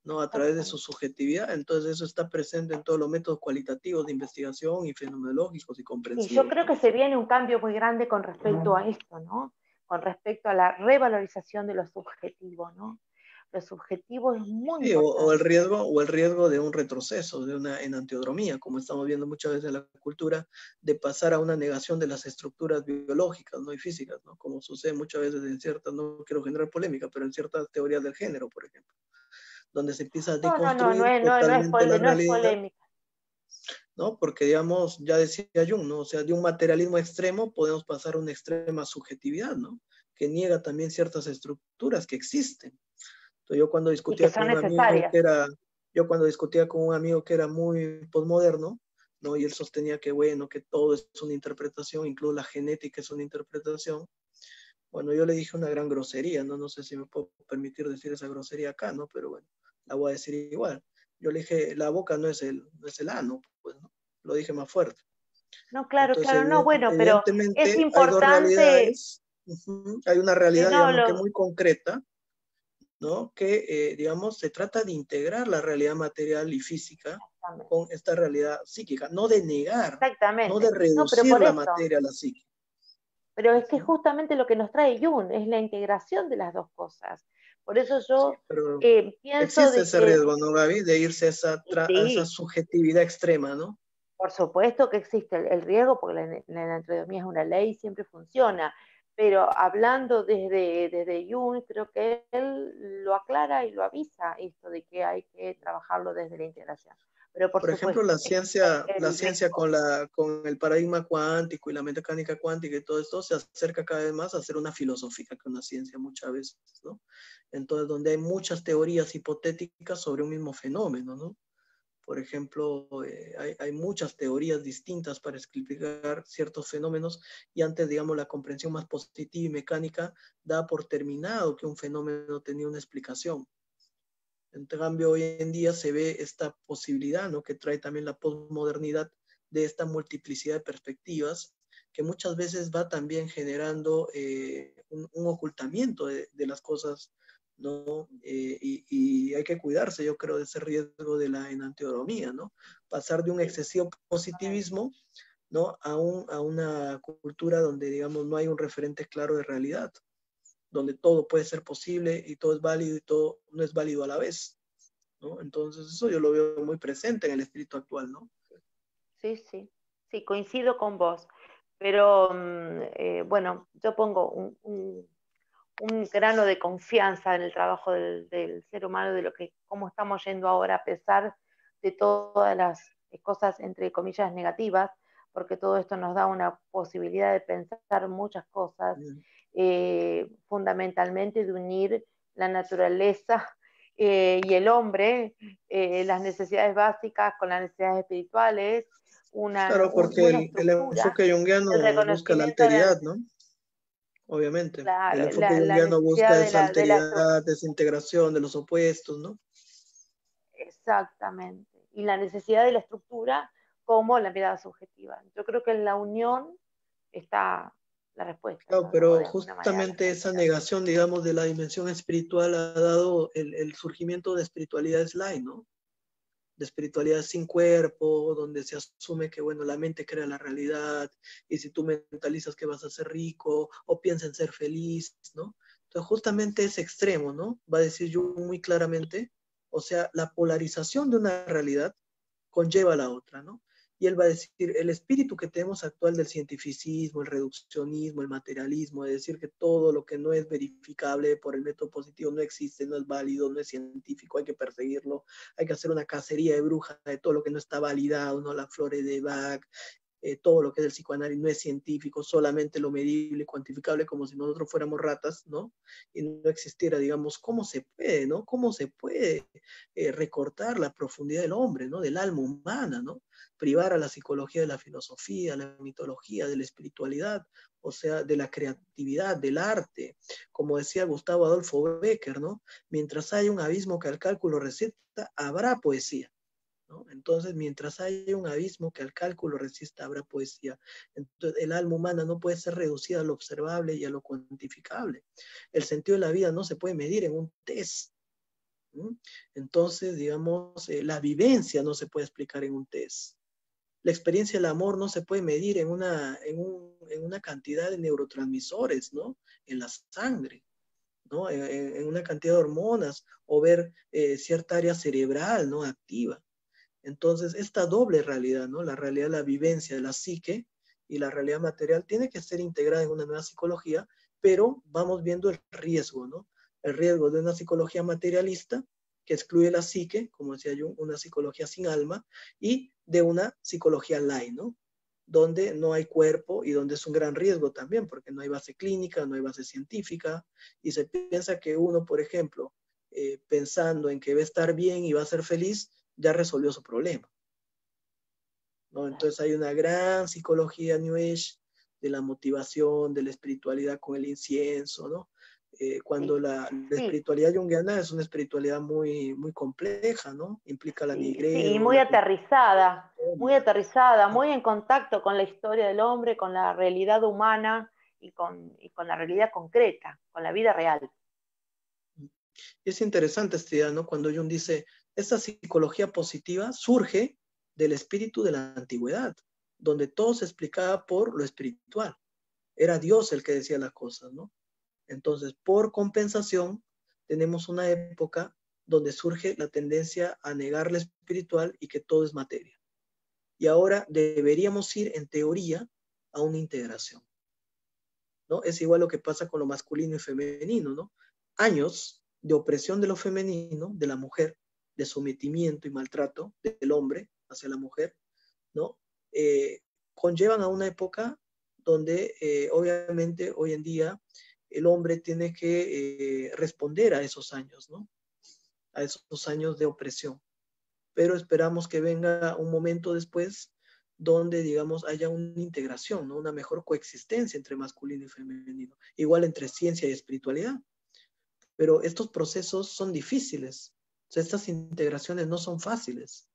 ¿no? A través de su subjetividad. Entonces eso está presente en todos los métodos cualitativos de investigación y fenomenológicos y comprensivos. Y yo creo que se viene un cambio muy grande con respecto a esto, ¿no? Con respecto a la revalorización de lo subjetivo, ¿no? Lo subjetivo es muy importante. O el riesgo de un retroceso, de una enantiodromía, como estamos viendo muchas veces en la cultura, de pasar a una negación de las estructuras biológicas, ¿no? Y físicas, ¿no? Como sucede muchas veces en ciertas, no quiero generar polémica, pero en ciertas teorías del género, por ejemplo, donde se empieza a deconstruir no es totalmente la realidad. polémica. ¿no? Porque, digamos, ya decía Jung, ¿no? O sea, de un materialismo extremo podemos pasar a una extrema subjetividad, ¿no? Que niega también ciertas estructuras que existen. Entonces, y que son necesarias. yo cuando discutía con un amigo que era muy posmoderno, ¿no? Y él sostenía que, bueno, que todo es una interpretación, incluso la genética es una interpretación. Bueno, yo le dije una gran grosería, ¿no? No sé si me puedo permitir decir esa grosería acá, ¿no? Pero bueno, la voy a decir igual. Yo le dije, la boca no es el ano, pues, ¿no? Lo dije más fuerte. No, claro, Entonces, claro, no, bueno, pero es evidentemente hay dos importante, realidades. Hay una realidad, no, digamos, que muy concreta, ¿no? Que, digamos, se trata de integrar la realidad material y física con esta realidad psíquica, no de negar, no de exactamente, no, pero reducir por la eso, materia a la psique. pero es que justamente lo que nos trae Jung es la integración de las dos cosas. Por eso Sí, yo pero pienso existe de ese que riesgo, ¿no, Gaby? De irse a esa sí, subjetividad extrema, ¿no? por supuesto que existe el riesgo, porque la enantiodemia es una ley y siempre funciona, pero hablando desde Jung, creo que él lo aclara y lo avisa, esto de que hay que trabajarlo desde la integración. Pero por Por ejemplo, supuesto, existe la el ciencia riesgo. con el paradigma cuántico y la mecánica cuántica y todo esto se acerca cada vez más a ser una filosofía que una ciencia muchas veces, ¿no? Entonces, donde hay muchas teorías hipotéticas sobre un mismo fenómeno, ¿no? Por ejemplo, hay muchas teorías distintas para explicar ciertos fenómenos y antes, digamos, la comprensión más positiva y mecánica da por terminado que un fenómeno tenía una explicación. En cambio, hoy en día se ve esta posibilidad, ¿no? Que trae también la posmodernidad de esta multiplicidad de perspectivas que muchas veces va también generando un ocultamiento de las cosas, ¿no? Y hay que cuidarse, yo creo, de ese riesgo de la enantiodromía, ¿no? Pasar de un excesivo positivismo, ¿no? A una cultura donde, digamos, no hay un referente claro de realidad, donde todo puede ser posible y todo es válido y todo no es válido a la vez, ¿no? Entonces eso yo lo veo muy presente en el espíritu actual, ¿no? Sí, sí, sí, coincido con vos. Pero bueno, yo pongo un grano de confianza en el trabajo del ser humano, de lo que, cómo estamos yendo ahora, a pesar de todas las cosas, entre comillas, negativas, porque todo esto nos da una posibilidad de pensar muchas cosas, fundamentalmente de unir la naturaleza y el hombre, las necesidades básicas con las necesidades espirituales, Claro, porque una el estructura, enfoque el junguiano busca la reconocimiento de alteridad, ¿no? Obviamente. El claro, enfoque la junguiano necesidad busca de esa de la estructura. alteridad, desintegración de los opuestos, ¿no? Exactamente. Y la necesidad de la estructura como la mirada subjetiva. Yo creo que en la unión está la respuesta, Claro, o pero de alguna manera la justamente esa salida. negación, digamos, de la dimensión espiritual ha dado el surgimiento de espiritualidades light, ¿no? De espiritualidad sin cuerpo, donde se asume que, bueno, la mente crea la realidad, y si tú mentalizas que vas a ser rico, o piensas en ser feliz, ¿no? Entonces, justamente ese extremo, ¿no? Va a decir yo muy claramente, o sea, la polarización de una realidad conlleva a la otra, ¿no? Y él va a decir, el espíritu que tenemos actual del cientificismo, el reduccionismo, el materialismo, de decir que todo lo que no es verificable por el método positivo no existe, no es válido, no es científico, hay que perseguirlo, hay que hacer una cacería de brujas de todo lo que no está validado, ¿no? La flores de Bach, todo lo que es el psicoanálisis no es científico, solamente lo medible y cuantificable, como si nosotros fuéramos ratas, ¿no? Y no existiera, digamos, cómo se puede, ¿no? Cómo se puede recortar la profundidad del hombre, ¿no? Del alma humana, ¿no? Privar a la psicología de la filosofía, la mitología, de la espiritualidad, o sea, de la creatividad, del arte. Como decía Gustavo Adolfo Bécquer, ¿no? Mientras haya un abismo que al cálculo resista, habrá poesía. ¿No? Entonces, mientras haya un abismo que al cálculo resista, habrá poesía. Entonces, el alma humana no puede ser reducida a lo observable y a lo cuantificable. El sentido de la vida no se puede medir en un test. ¿No? Entonces, digamos, la vivencia no se puede explicar en un test. La experiencia del amor no se puede medir en una cantidad de neurotransmisores, ¿no? En la sangre, ¿no? En una cantidad de hormonas o ver cierta área cerebral, ¿no? Activa. Entonces, esta doble realidad, ¿no? La realidad de la vivencia de la psique y la realidad material tiene que ser integrada en una nueva psicología, pero vamos viendo el riesgo, ¿no? El riesgo de una psicología materialista que excluye la psique, como decía yo, una psicología sin alma, y de una psicología light, ¿no? Donde no hay cuerpo y donde es un gran riesgo también, porque no hay base clínica, no hay base científica, y se piensa que uno, por ejemplo, pensando en que va a estar bien y va a ser feliz, ya resolvió su problema, ¿no? Entonces hay una gran psicología New Age de la motivación, de la espiritualidad con el incienso, ¿no? Cuando la espiritualidad junguiana es una espiritualidad muy, muy compleja, ¿no? Implica la y nigrero, muy aterrizada, ¿no? muy en contacto con la historia del hombre, con la realidad humana y con la realidad concreta, con la vida real. Es interesante esta idea, ¿no? Cuando Jung dice, esta psicología positiva surge del espíritu de la antigüedad, donde todo se explicaba por lo espiritual. Era Dios el que decía las cosas, ¿no? Entonces, por compensación, tenemos una época donde surge la tendencia a negar lo espiritual y que todo es materia. Y ahora deberíamos ir, en teoría, a una integración, ¿no? Es igual lo que pasa con lo masculino y femenino, ¿no? Años de opresión de lo femenino, de la mujer, de sometimiento y maltrato del hombre hacia la mujer, ¿no? Conllevan a una época donde obviamente hoy en día el hombre tiene que responder a esos años, ¿no? A esos años de opresión. Pero esperamos que venga un momento después donde, digamos, haya una integración, ¿no? Una mejor coexistencia entre masculino y femenino, igual entre ciencia y espiritualidad. Pero estos procesos son difíciles. O sea, estas integraciones no son fáciles.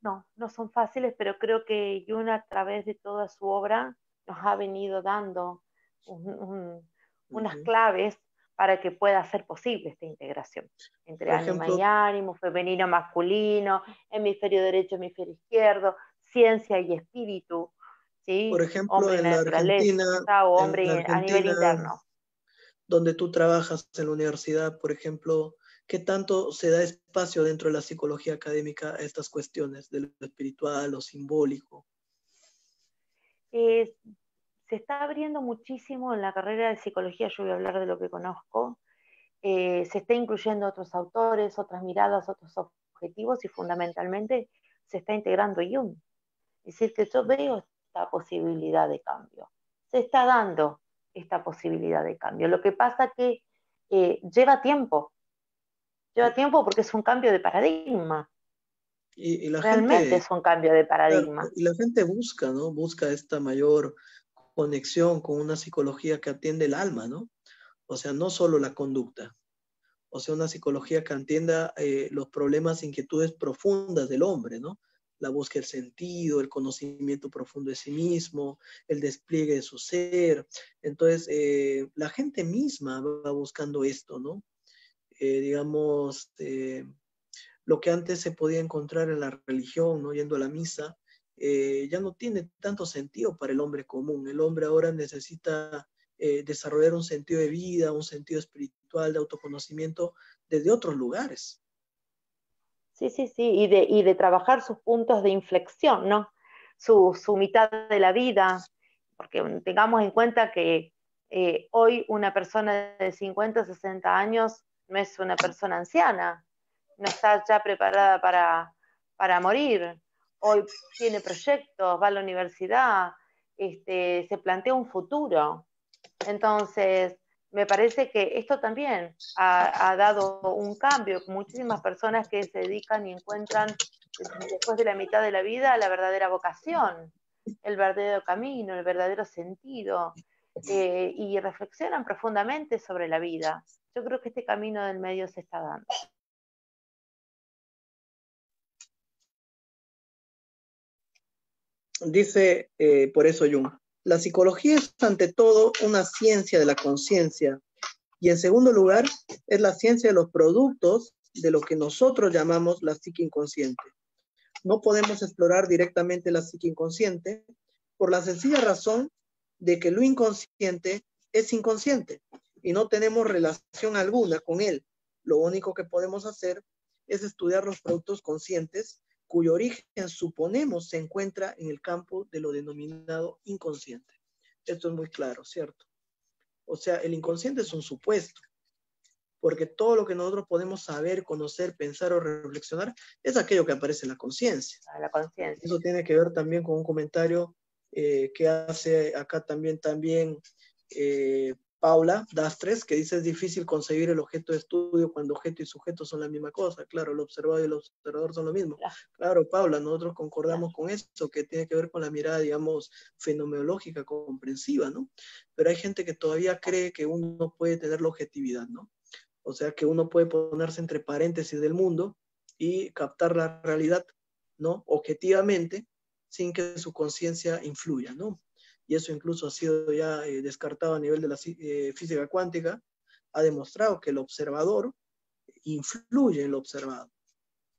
No, no son fáciles, pero creo que Jung a través de toda su obra nos ha venido dando unas claves para que pueda ser posible esta integración entre ánima y ánimo, femenino, masculino, hemisferio derecho, hemisferio izquierdo, ciencia y espíritu, ¿sí? Por ejemplo, Hombre y en la naturaleza, o hombre a nivel interno. Donde tú trabajas en la universidad, por ejemplo, ¿qué tanto se da espacio dentro de la psicología académica a estas cuestiones de lo espiritual, lo simbólico? Se está abriendo muchísimo en la carrera de psicología, yo voy a hablar de lo que conozco, se está incluyendo otros autores, otras miradas, otros objetivos y fundamentalmente se está integrando Jung. Es decir, que yo veo esta posibilidad de cambio. Se está dando esta posibilidad de cambio. Lo que pasa que lleva tiempo porque es un cambio de paradigma. Y la Realmente gente, es un cambio de paradigma. claro, y la gente busca, ¿no? Busca esta mayor conexión con una psicología que atiende el alma, ¿no? O sea, no solo la conducta. O sea, una psicología que atienda los problemas, inquietudes profundas del hombre, ¿no? La búsqueda del sentido, el conocimiento profundo de sí mismo, el despliegue de su ser. Entonces, la gente misma va buscando esto, ¿no? Digamos, lo que antes se podía encontrar en la religión, ¿no? Yendo a la misa, ya no tiene tanto sentido para el hombre común. El hombre ahora necesita desarrollar un sentido de vida, un sentido espiritual, de autoconocimiento desde otros lugares. Sí, y de trabajar sus puntos de inflexión, ¿no? Su mitad de la vida, porque tengamos en cuenta que hoy una persona de 50, 60 años no es una persona anciana, no está ya preparada para morir. Hoy tiene proyectos, va a la universidad, se plantea un futuro. Entonces, me parece que esto también ha dado un cambio. Muchísimas personas que se dedican y encuentran después de la mitad de la vida la verdadera vocación, el verdadero camino, el verdadero sentido, y reflexionan profundamente sobre la vida. Yo creo que este camino del medio se está dando. Dice por eso Jung, la psicología es ante todo una ciencia de la conciencia y en segundo lugar es la ciencia de los productos de lo que nosotros llamamos la psique inconsciente. No podemos explorar directamente la psique inconsciente por la sencilla razón de que lo inconsciente es inconsciente y no tenemos relación alguna con él. Lo único que podemos hacer es estudiar los productos conscientes cuyo origen suponemos se encuentra en el campo de lo denominado inconsciente. Esto es muy claro, ¿cierto? O sea, el inconsciente es un supuesto. porque todo lo que nosotros podemos saber, conocer, pensar o reflexionar es aquello que aparece en la conciencia. La conciencia. Eso tiene que ver también con un comentario que hace acá también Paula Dastres, que dice: es difícil conseguir el objeto de estudio cuando objeto y sujeto son la misma cosa. Claro, el observado y el observador son lo mismo. Claro, Paula, nosotros concordamos con eso, que tiene que ver con la mirada, digamos, fenomenológica, comprensiva, ¿no? Pero hay gente que todavía cree que uno puede tener la objetividad, ¿no? O sea, que uno puede ponerse entre paréntesis del mundo y captar la realidad, ¿no? Objetivamente, sin que su conciencia influya, ¿no? Y eso incluso ha sido ya descartado a nivel de la física cuántica, ha demostrado que el observador influye en lo observado.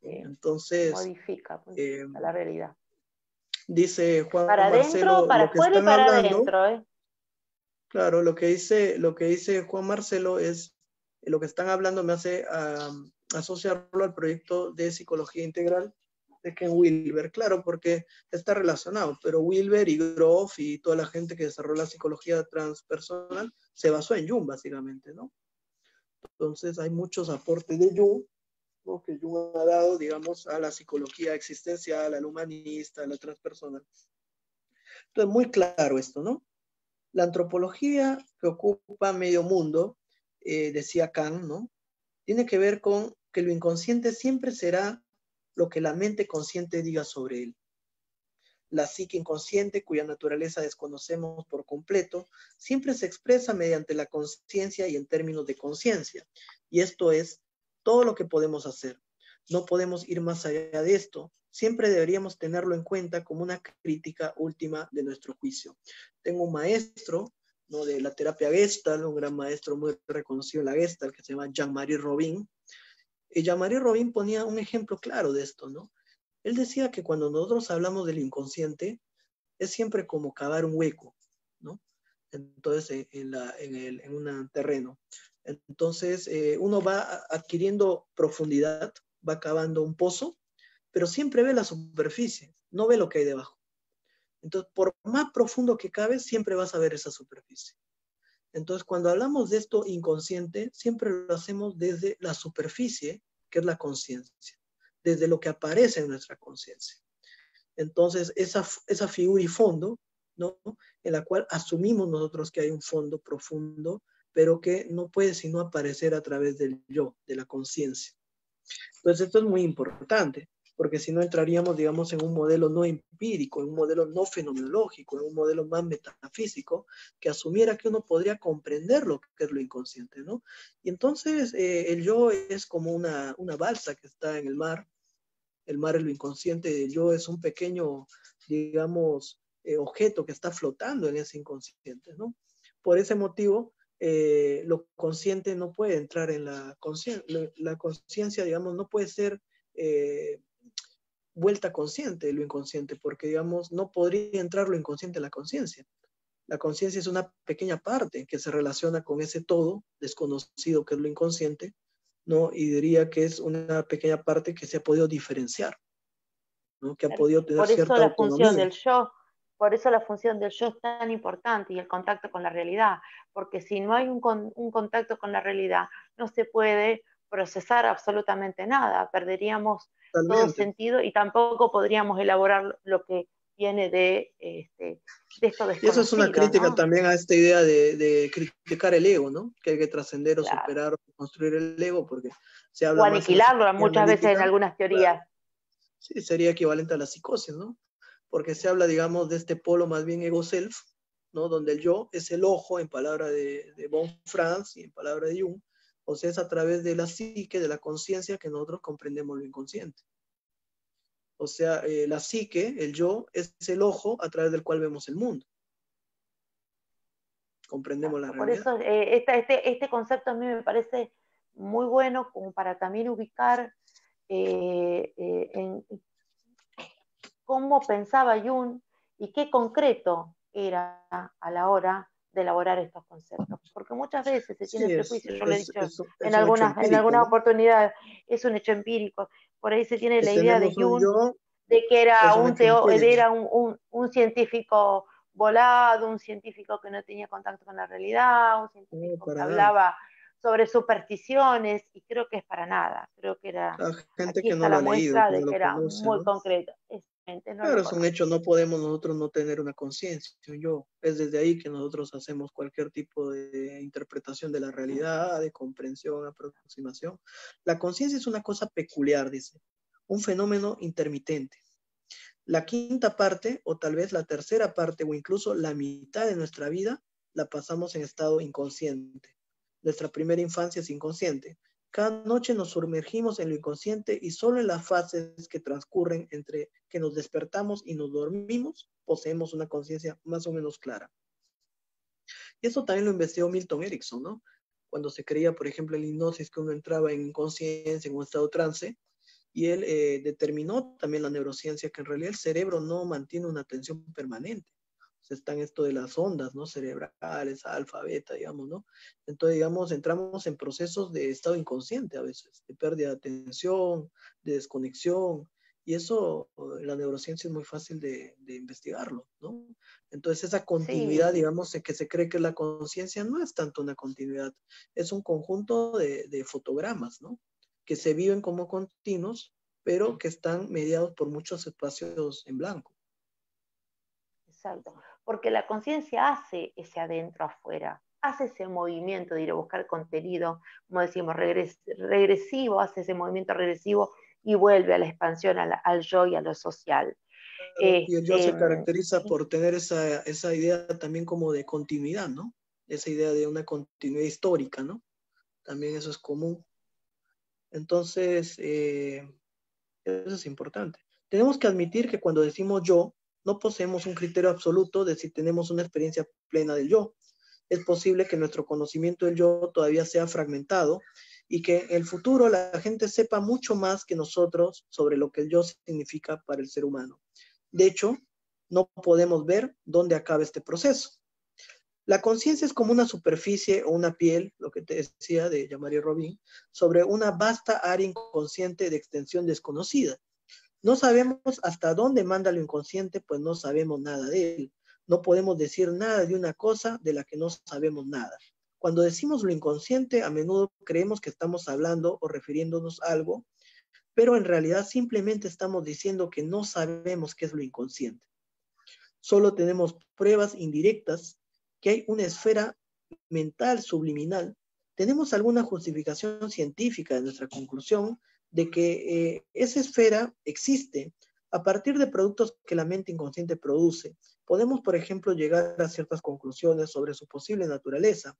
Sí, entonces, modifica la realidad. Dice Juan para Marcelo, adentro, para afuera y para adentro. Claro, lo que dice Juan Marcelo es, lo que están hablando me hace asociarlo al proyecto de psicología integral de Ken Wilber, claro, porque está relacionado, pero Wilber y Groff y toda la gente que desarrolló la psicología transpersonal se basó en Jung, básicamente, ¿no? Entonces hay muchos aportes de Jung, ¿no? Que Jung ha dado, digamos, a la psicología existencial, al humanista, a la transpersonal. Entonces, muy claro esto, ¿no? La antropología que ocupa medio mundo, decía Kant, ¿no? Tiene que ver con que lo inconsciente siempre será lo que la mente consciente diga sobre él. La psique inconsciente, cuya naturaleza desconocemos por completo, siempre se expresa mediante la conciencia y en términos de conciencia. Y esto es todo lo que podemos hacer. No podemos ir más allá de esto. Siempre deberíamos tenerlo en cuenta como una crítica última de nuestro juicio. Tengo un maestro, ¿no?, de la terapia Gestalt, un gran maestro muy reconocido en la Gestalt, que se llama Jean-Marie Robin. Y Jean-Marie Robin ponía un ejemplo claro de esto, ¿no? Él decía que cuando nosotros hablamos del inconsciente, es siempre como cavar un hueco, ¿no? Entonces, en un terreno. Entonces, uno va adquiriendo profundidad, va cavando un pozo, pero siempre ve la superficie, no ve lo que hay debajo. Entonces, por más profundo que caves, siempre vas a ver esa superficie. Entonces, cuando hablamos de esto inconsciente, siempre lo hacemos desde la superficie, que es la conciencia, desde lo que aparece en nuestra conciencia. Entonces, esa figura y fondo, ¿no?, en la cual asumimos nosotros que hay un fondo profundo, pero que no puede sino aparecer a través del yo, de la conciencia. Entonces, esto es muy importante, porque si no entraríamos, digamos, en un modelo no empírico, en un modelo no fenomenológico, en un modelo más metafísico, que asumiera que uno podría comprender lo que es lo inconsciente, ¿no? Y entonces, el yo es como una balsa que está en el mar. El mar es lo inconsciente, el yo es un pequeño, digamos, objeto que está flotando en ese inconsciente, ¿no? Por ese motivo, lo consciente no puede entrar en la conciencia. La conciencia, digamos, no puede ser vuelta consciente lo inconsciente, porque, digamos, no podría entrar lo inconsciente en la conciencia. La conciencia es una pequeña parte que se relaciona con ese todo desconocido que es lo inconsciente, ¿no? Y diría que es una pequeña parte que se ha podido diferenciar, ¿no?, que ha podido tener cierta autonomía. Por eso la función del yo es tan importante, y el contacto con la realidad, porque si no hay un contacto con la realidad, no se puede procesar absolutamente nada, perderíamos todo sentido y tampoco podríamos elaborar lo que viene de esto desconocido. Y eso es una crítica, ¿no?, también a esta idea de criticar el ego, ¿no?, que hay que trascender o superar o construir el ego, porque se habla o aniquilarlo muchas veces en algunas teorías. Claro. Sí, sería equivalente a la psicosis, ¿no? Porque se habla, digamos, de este polo más bien ego-self, ¿no?, donde el yo es el ojo, en palabra de von Franz y en palabra de Jung, o sea, es a través de la psique, de la conciencia, que nosotros comprendemos lo inconsciente. O sea, la psique, el yo, es el ojo a través del cual vemos el mundo. Comprendemos la realidad. Por eso este concepto a mí me parece muy bueno como para también ubicar en cómo pensaba Jung y qué concreto era a la hora de elaborar estos conceptos. Porque muchas veces se tiene prejuicio, yo lo he dicho en alguna oportunidad, es un hecho empírico. Por ahí se tiene la idea de Jung de que era un científico volado, un científico que no tenía contacto con la realidad, un científico que hablaba sobre supersticiones, y creo que es para nada. Creo que era, La gente aquí que no está lo la ha leído, muestra que no de que lo era conoce, muy ¿no? concreto. Exactamente, no lo Claro, es un conoce. hecho, no podemos nosotros no tener una conciencia, yo. Es desde ahí que nosotros hacemos cualquier tipo de interpretación de la realidad, de comprensión, aproximación. La conciencia es una cosa peculiar, dice, un fenómeno intermitente. La quinta parte, o tal vez la tercera parte, o incluso la mitad de nuestra vida, la pasamos en estado inconsciente. Nuestra primera infancia es inconsciente. Cada noche nos sumergimos en lo inconsciente y solo en las fases que transcurren entre que nos despertamos y nos dormimos, poseemos una conciencia más o menos clara. Y eso también lo investigó Milton Erickson, ¿no? Cuando se creía, por ejemplo, en la hipnosis que uno entraba en inconsciencia, en un estado trance, y él determinó también la neurociencia que en realidad el cerebro no mantiene una atención permanente. O sea, está en esto de las ondas, ¿no? Cerebrales, alfa, beta, digamos, ¿no? Entonces, digamos, entramos en procesos de estado inconsciente a veces, de pérdida de atención, de desconexión, y eso, la neurociencia es muy fácil de investigarlo, ¿no? Entonces, esa continuidad, Sí, digamos, que se cree que es la conciencia, no es tanto una continuidad, es un conjunto de fotogramas, ¿no? Que se viven como continuos, pero que están mediados por muchos espacios en blanco. exacto. Porque la conciencia hace ese adentro afuera, hace ese movimiento de ir a buscar contenido, como decimos, regresivo, hace ese movimiento regresivo y vuelve a la expansión, al yo y a lo social. Y el yo Este, se caracteriza por tener esa idea también como de continuidad, ¿no? Esa idea de una continuidad histórica, ¿no? También eso es común. Entonces, eso es importante. Tenemos que admitir que cuando decimos yo, no poseemos un criterio absoluto de si tenemos una experiencia plena del yo. Es posible que nuestro conocimiento del yo todavía sea fragmentado y que en el futuro la gente sepa mucho más que nosotros sobre lo que el yo significa para el ser humano. De hecho, no podemos ver dónde acaba este proceso. La conciencia es como una superficie o una piel, lo que te decía de Jean-Marie Robin, sobre una vasta área inconsciente de extensión desconocida. No sabemos hasta dónde manda lo inconsciente, pues no sabemos nada de él. No podemos decir nada de una cosa de la que no sabemos nada. Cuando decimos lo inconsciente, a menudo creemos que estamos hablando o refiriéndonos a algo, pero en realidad simplemente estamos diciendo que no sabemos qué es lo inconsciente. Solo tenemos pruebas indirectas que hay una esfera mental subliminal. Tenemos alguna justificación científica de nuestra conclusión de que esa esfera existe a partir de productos que la mente inconsciente produce. Podemos, por ejemplo, llegar a ciertas conclusiones sobre su posible naturaleza,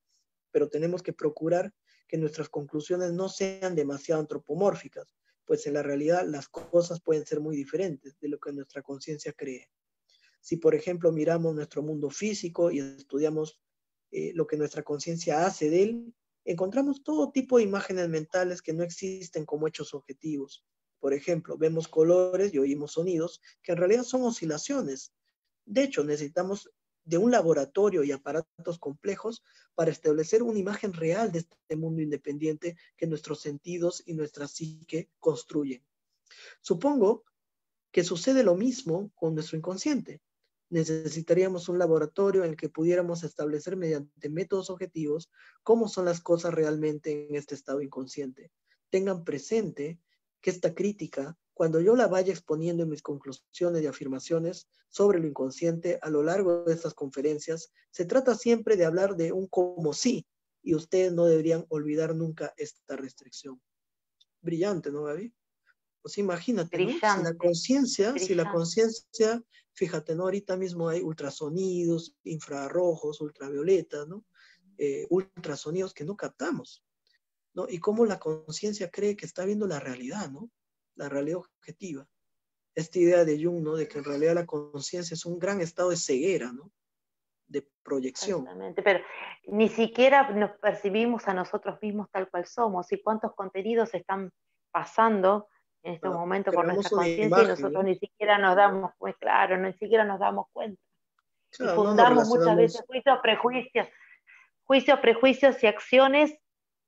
pero tenemos que procurar que nuestras conclusiones no sean demasiado antropomórficas, pues en la realidad las cosas pueden ser muy diferentes de lo que nuestra conciencia cree. Si, por ejemplo, miramos nuestro mundo físico y estudiamos lo que nuestra conciencia hace de él, encontramos todo tipo de imágenes mentales que no existen como hechos objetivos. Por ejemplo, vemos colores y oímos sonidos que en realidad son oscilaciones. De hecho, necesitamos de un laboratorio y aparatos complejos para establecer una imagen real de este mundo independiente que nuestros sentidos y nuestra psique construyen. Supongo que sucede lo mismo con nuestro inconsciente. Necesitaríamos un laboratorio en el que pudiéramos establecer mediante métodos objetivos cómo son las cosas realmente en este estado inconsciente. Tengan presente que esta crítica, cuando yo la vaya exponiendo en mis conclusiones y afirmaciones sobre lo inconsciente a lo largo de estas conferencias, se trata siempre de hablar de un como sí, y ustedes no deberían olvidar nunca esta restricción. Brillante, ¿no, Gaby? Pues imagínate, ¿no? brillante, Si la brillante. conciencia, fíjate, ¿no? Ahorita mismo hay ultrasonidos, infrarrojos, ultravioletas, ¿no? Ultrasonidos que no captamos, ¿no? Y cómo la conciencia cree que está viendo la realidad, ¿no? La realidad objetiva. Esta idea de Jung, ¿no? De que en realidad la conciencia es un gran estado de ceguera, ¿no? De proyección. Exactamente, pero ni siquiera nos percibimos a nosotros mismos tal cual somos y cuántos contenidos están pasando en este ¿No? momento por nuestra Creamos una conciencia y imagen, nosotros ¿no? ni siquiera nos damos, pues claro, ni siquiera nos damos cuenta. Y Claro, no nos fundamos muchas veces relacionamos. juicios, prejuicios y acciones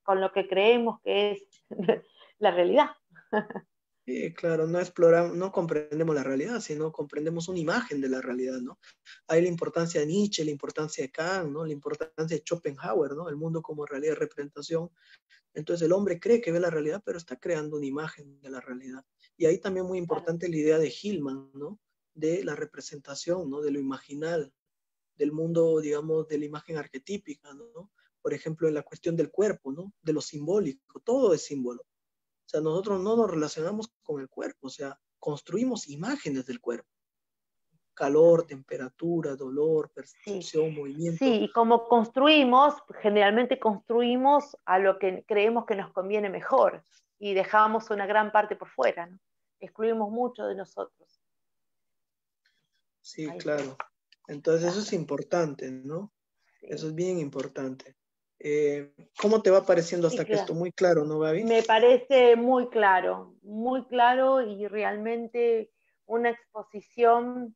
con lo que creemos que es la realidad. Sí, claro, no exploramos, no comprendemos la realidad, sino comprendemos una imagen de la realidad, ¿no? Hay la importancia de Nietzsche, la importancia de Kant, ¿no? La importancia de Schopenhauer, ¿no? El mundo como realidad de representación. Entonces el hombre cree que ve la realidad, pero está creando una imagen de la realidad. Y ahí también muy Claro. importante la idea de Hillman, ¿no? De la representación, ¿no? De lo imaginal, del mundo, digamos, de la imagen arquetípica, ¿no? Por ejemplo, en la cuestión del cuerpo, ¿no? De lo simbólico, todo es símbolo. O sea, nosotros no nos relacionamos con el cuerpo, o sea, construimos imágenes del cuerpo. Calor, temperatura, dolor, Sí, percepción, movimiento. sí, y como construimos, generalmente construimos a lo que creemos que nos conviene mejor y dejamos una gran parte por fuera, ¿no? Excluimos mucho de nosotros. Sí, Ahí está. claro. Entonces eso es Claro, importante, ¿no? Eso sí. es bien importante. ¿Cómo te va pareciendo Sí, hasta que esto? claro. Muy claro, ¿no, Gaby? Me parece muy claro y realmente una exposición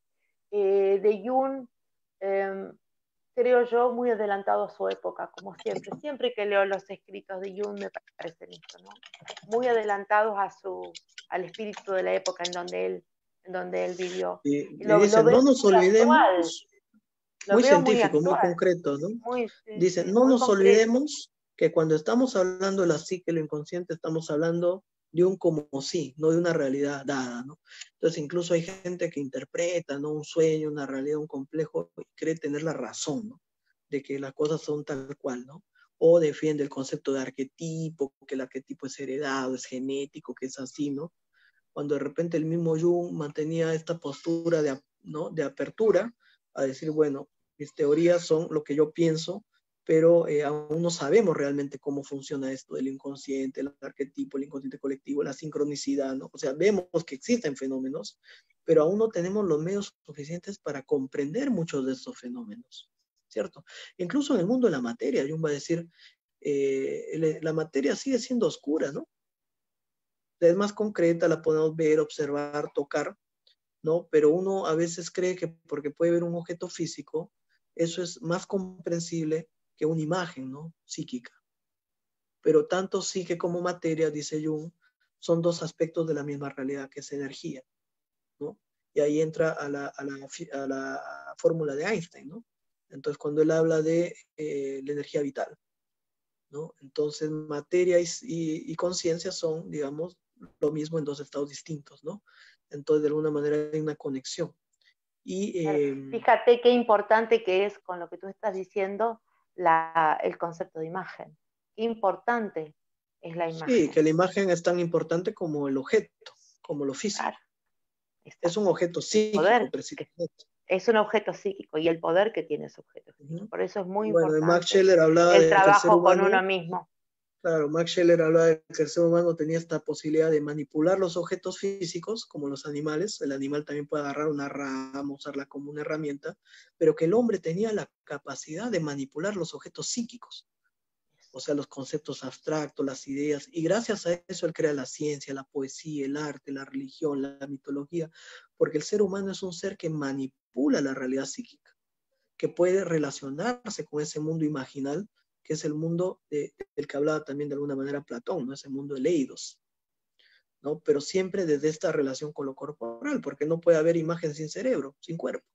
de Jung, eh, creo yo, muy adelantado a su época, como siempre. Siempre que leo los escritos de Jung me parecen esto, ¿no? Muy adelantados al espíritu de la época en donde él vivió. Y Lo dice, veo no nos muy actual, olvidemos, lo muy veo muy científico, muy actual, concreto, ¿no? muy, sí, Dice, sí, no muy nos concreto. olvidemos que cuando estamos hablando de la psique, lo inconsciente, estamos hablando de un como sí, no de una realidad dada, ¿no? Entonces, incluso hay gente que interpreta, ¿no? Un sueño, una realidad, un complejo, y cree tener la razón, ¿no? De que las cosas son tal cual, ¿no? O defiende el concepto de arquetipo, que el arquetipo es heredado, es genético, que es así, ¿no? Cuando de repente el mismo Jung mantenía esta postura de, ¿no? de apertura a decir, bueno, mis teorías son lo que yo pienso, pero aún no sabemos realmente cómo funciona esto del inconsciente, el arquetipo, el inconsciente colectivo, la sincronicidad, ¿no? O sea, vemos que existen fenómenos, pero aún no tenemos los medios suficientes para comprender muchos de estos fenómenos, ¿cierto? Incluso en el mundo de la materia, Jung va a decir, la materia sigue siendo oscura, ¿no? Es más concreta, la podemos ver, observar, tocar, ¿no? Pero uno a veces cree que porque puede ver un objeto físico, eso es más comprensible que una imagen, ¿no? Psíquica. Pero tanto psique como materia, dice Jung, son dos aspectos de la misma realidad, que es energía, ¿no? Y ahí entra a la fórmula de Einstein, ¿no? Entonces, cuando él habla de la energía vital, ¿no? Entonces, materia y conciencia son, digamos, lo mismo en dos estados distintos, ¿no? Entonces, de alguna manera hay una conexión. Y Fíjate qué importante que es con lo que tú estás diciendo el concepto de imagen. Qué importante es la sí, imagen. que la imagen es tan importante como el objeto, como lo Claro, físico. Es un exacto. objeto El psíquico, poder, que precisamente. es un objeto psíquico y el poder que tiene ese objeto psíquico. Uh-huh. Por eso es muy Bueno, Max importante Scheler hablaba el de que el ser trabajo con humano, uno mismo. claro, Max Scheler hablaba de que el ser humano tenía esta posibilidad de manipular los objetos físicos, como los animales. El animal también puede agarrar una rama, usarla como una herramienta, pero que el hombre tenía la capacidad de manipular los objetos psíquicos, o sea, los conceptos abstractos, las ideas, y gracias a eso él crea la ciencia, la poesía, el arte, la religión, la mitología, porque el ser humano es un ser que manipula la realidad psíquica, que puede relacionarse con ese mundo imaginal, que es el mundo del que hablaba también de alguna manera Platón, ¿no? Ese mundo de Leidos, ¿no? Pero siempre desde esta relación con lo corporal, porque no puede haber imagen sin cerebro, sin cuerpo,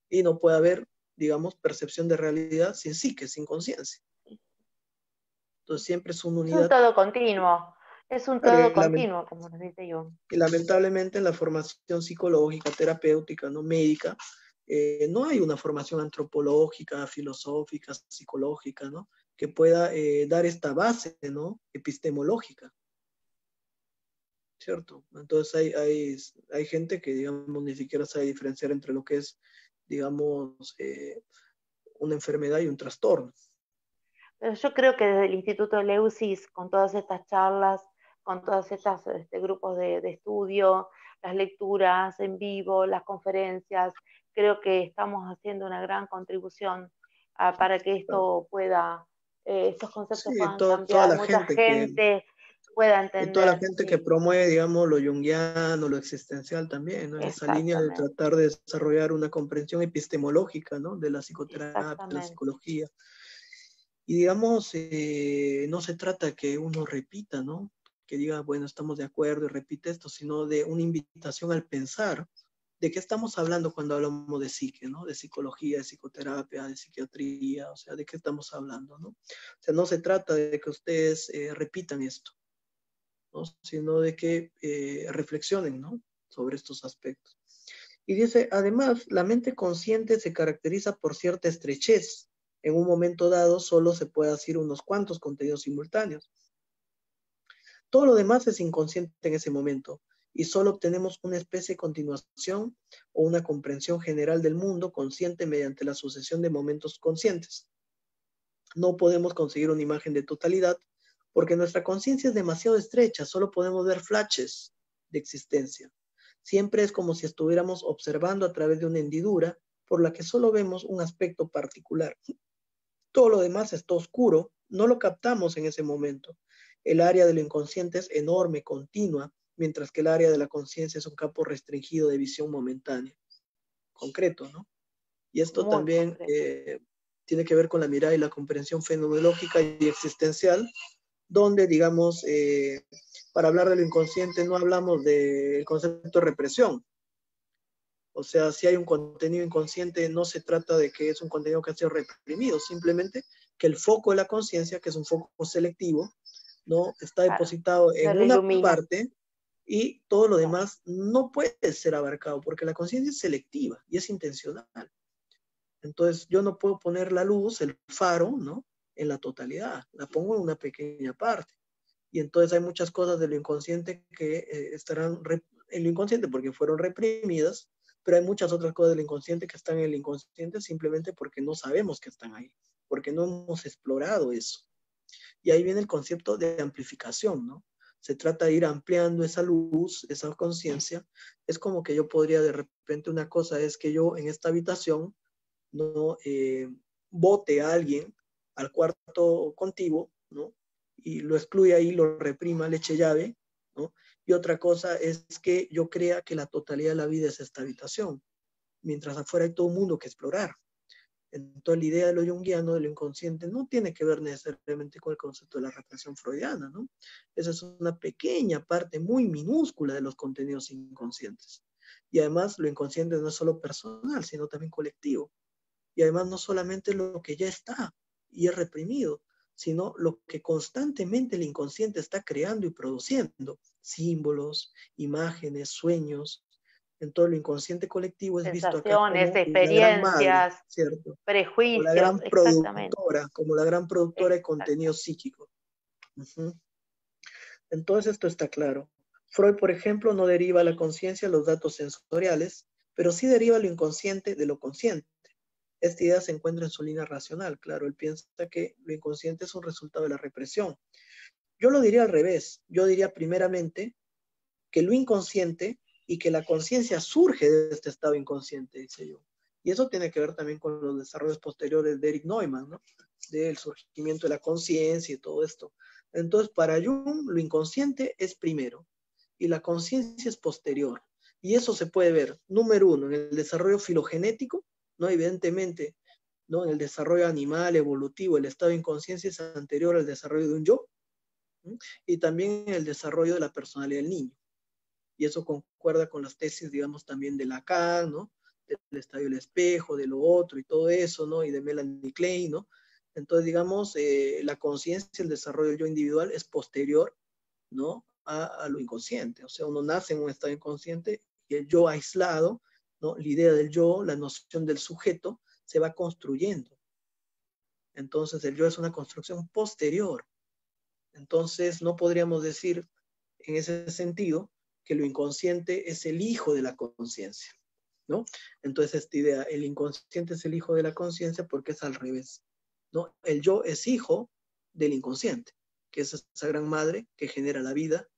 y no puede haber, digamos, percepción de realidad sin psique, sin conciencia. Entonces siempre es una Es un unidad. todo continuo, es un Claro, todo continuo, como nos dice yo. y lamentablemente en la formación psicológica, terapéutica, no médica, no hay una formación antropológica, filosófica, psicológica, ¿no? Que pueda dar esta base, ¿no? Epistemológica, ¿cierto? Entonces hay gente que, digamos, ni siquiera sabe diferenciar entre lo que es, digamos, una enfermedad y un trastorno. Pero yo creo que desde el Instituto Leusis, con todas estas charlas, con todos estos grupos de estudio, las lecturas en vivo, las conferencias, creo que estamos haciendo una gran contribución para que esto pueda, estos conceptos Sí, puedan toda cambiar, la mucha gente que, gente pueda y toda la entender, gente que sí, promueve, digamos, lo junguiano, lo existencial también, ¿no? En esa línea de exactamente, tratar de desarrollar una comprensión epistemológica, ¿no? De la psicoterapia, de la exactamente. psicología. Y digamos, no se trata que uno repita, ¿no? que diga, bueno, estamos de acuerdo y repite esto, sino de una invitación al pensar de qué estamos hablando cuando hablamos de psique, ¿no? De psicología, de psicoterapia, de psiquiatría, o sea, de qué estamos hablando, ¿no? O sea, no se trata de que ustedes repitan esto, ¿no? Sino de que reflexionen, ¿no? Sobre estos aspectos. Y dice, además, la mente consciente se caracteriza por cierta estrechez. En un momento dado solo se puede hacer unos cuantos contenidos simultáneos. Todo lo demás es inconsciente en ese momento y solo obtenemos una especie de continuación o una comprensión general del mundo consciente mediante la sucesión de momentos conscientes. No podemos conseguir una imagen de totalidad porque nuestra conciencia es demasiado estrecha, solo podemos ver flashes de existencia. Siempre es como si estuviéramos observando a través de una hendidura por la que solo vemos un aspecto particular. Todo lo demás está oscuro, no lo captamos en ese momento. El área de lo inconsciente es enorme, continua, mientras que el área de la conciencia es un campo restringido de visión momentánea. Concreto, ¿no? Y esto Muy también tiene que ver con la mirada y la comprensión fenomenológica y existencial, donde, digamos, para hablar de lo inconsciente no hablamos del concepto de represión. O sea, si hay un contenido inconsciente, no se trata de que es un contenido que ha sido reprimido, simplemente que el foco de la conciencia, que es un foco selectivo, ¿no? Está depositado en una parte y todo lo demás no puede ser abarcado, porque la conciencia es selectiva y es intencional. Entonces, yo no puedo poner la luz, el faro, ¿no? En la totalidad, la pongo en una pequeña parte. Y entonces hay muchas cosas de lo inconsciente que estarán en lo inconsciente porque fueron reprimidas, pero hay muchas otras cosas del inconsciente que están en el inconsciente simplemente porque no sabemos que están ahí, porque no hemos explorado eso. Y ahí viene el concepto de amplificación, ¿no? Se trata de ir ampliando esa luz, esa conciencia. Es como que yo podría de repente, una cosa es que yo en esta habitación, ¿no? Bote a alguien al cuarto contiguo, ¿no? Y lo excluye ahí, lo reprima, le eche llave, ¿no? Y otra cosa es que yo crea que la totalidad de la vida es esta habitación, mientras afuera hay todo un mundo que explorar. Entonces la idea de lo junguiano, de lo inconsciente, no tiene que ver necesariamente con el concepto de la represión freudiana, ¿no? Esa es una pequeña parte muy minúscula de los contenidos inconscientes. Y además lo inconsciente no es solo personal, sino también colectivo. Y además no solamente lo que ya está y es reprimido, sino lo que constantemente el inconsciente está creando y produciendo. Símbolos, imágenes, sueños. En todo lo inconsciente colectivo es visto acá como la gran madre, experiencias, ¿cierto? O la prejuicios, gran exactamente. productora, como la gran productora de contenido psíquico. Entonces esto está claro. Freud, por ejemplo, no deriva la conciencia de los datos sensoriales, pero sí deriva lo inconsciente de lo consciente. Esta idea se encuentra en su línea racional, claro, él piensa que lo inconsciente es un resultado de la represión. Yo lo diría al revés, yo diría primeramente que lo inconsciente y que la conciencia surge de este estado inconsciente, dice yo. Y eso tiene que ver también con los desarrollos posteriores de Erich Neumann, ¿no? Del surgimiento de la conciencia y todo esto. Entonces, para Jung, lo inconsciente es primero y la conciencia es posterior. Y eso se puede ver, número uno, en el desarrollo filogenético, ¿no? Evidentemente, ¿no? En el desarrollo animal, evolutivo, el estado de inconsciencia es anterior al desarrollo de un yo, ¿no? Y también en el desarrollo de la personalidad del niño. Y eso concuerda con las tesis, digamos, también de Lacan, ¿no? Del estadio del espejo, de lo otro y todo eso, ¿no? Y de Melanie Klein, ¿no? Entonces, digamos, la conciencia, el desarrollo del yo individual es posterior, ¿no? A lo inconsciente. O sea, uno nace en un estado inconsciente y el yo aislado, ¿no? La idea del yo, la noción del sujeto, se va construyendo. Entonces, el yo es una construcción posterior. Entonces, no podríamos decir en ese sentido que lo inconsciente es el hijo de la conciencia, ¿no? Entonces, esta idea, el inconsciente es el hijo de la conciencia porque es al revés, ¿no? El yo es hijo del inconsciente, que es esa gran madre que genera la vida,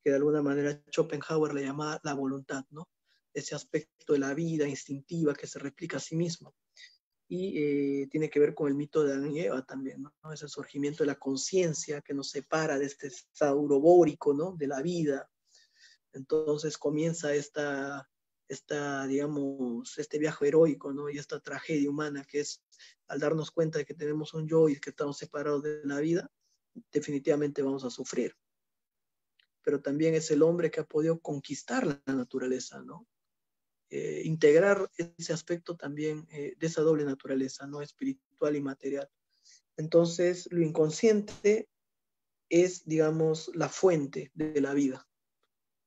que de alguna manera Schopenhauer le llama la voluntad, ¿no? Ese aspecto de la vida instintiva que se replica a sí mismo. Y tiene que ver con el mito de Adán y Eva también, ¿no? Ese surgimiento de la conciencia que nos separa de este estado urobórico, ¿no? De la vida. Entonces comienza digamos, este viaje heroico, ¿no? Y esta tragedia humana que es al darnos cuenta de que tenemos un yo y que estamos separados de la vida, definitivamente vamos a sufrir. pero también es el hombre que ha podido conquistar la naturaleza, ¿no? Integrar ese aspecto también de esa doble naturaleza, ¿no? Espiritual y material. Entonces, lo inconsciente es, digamos, la fuente de la vida.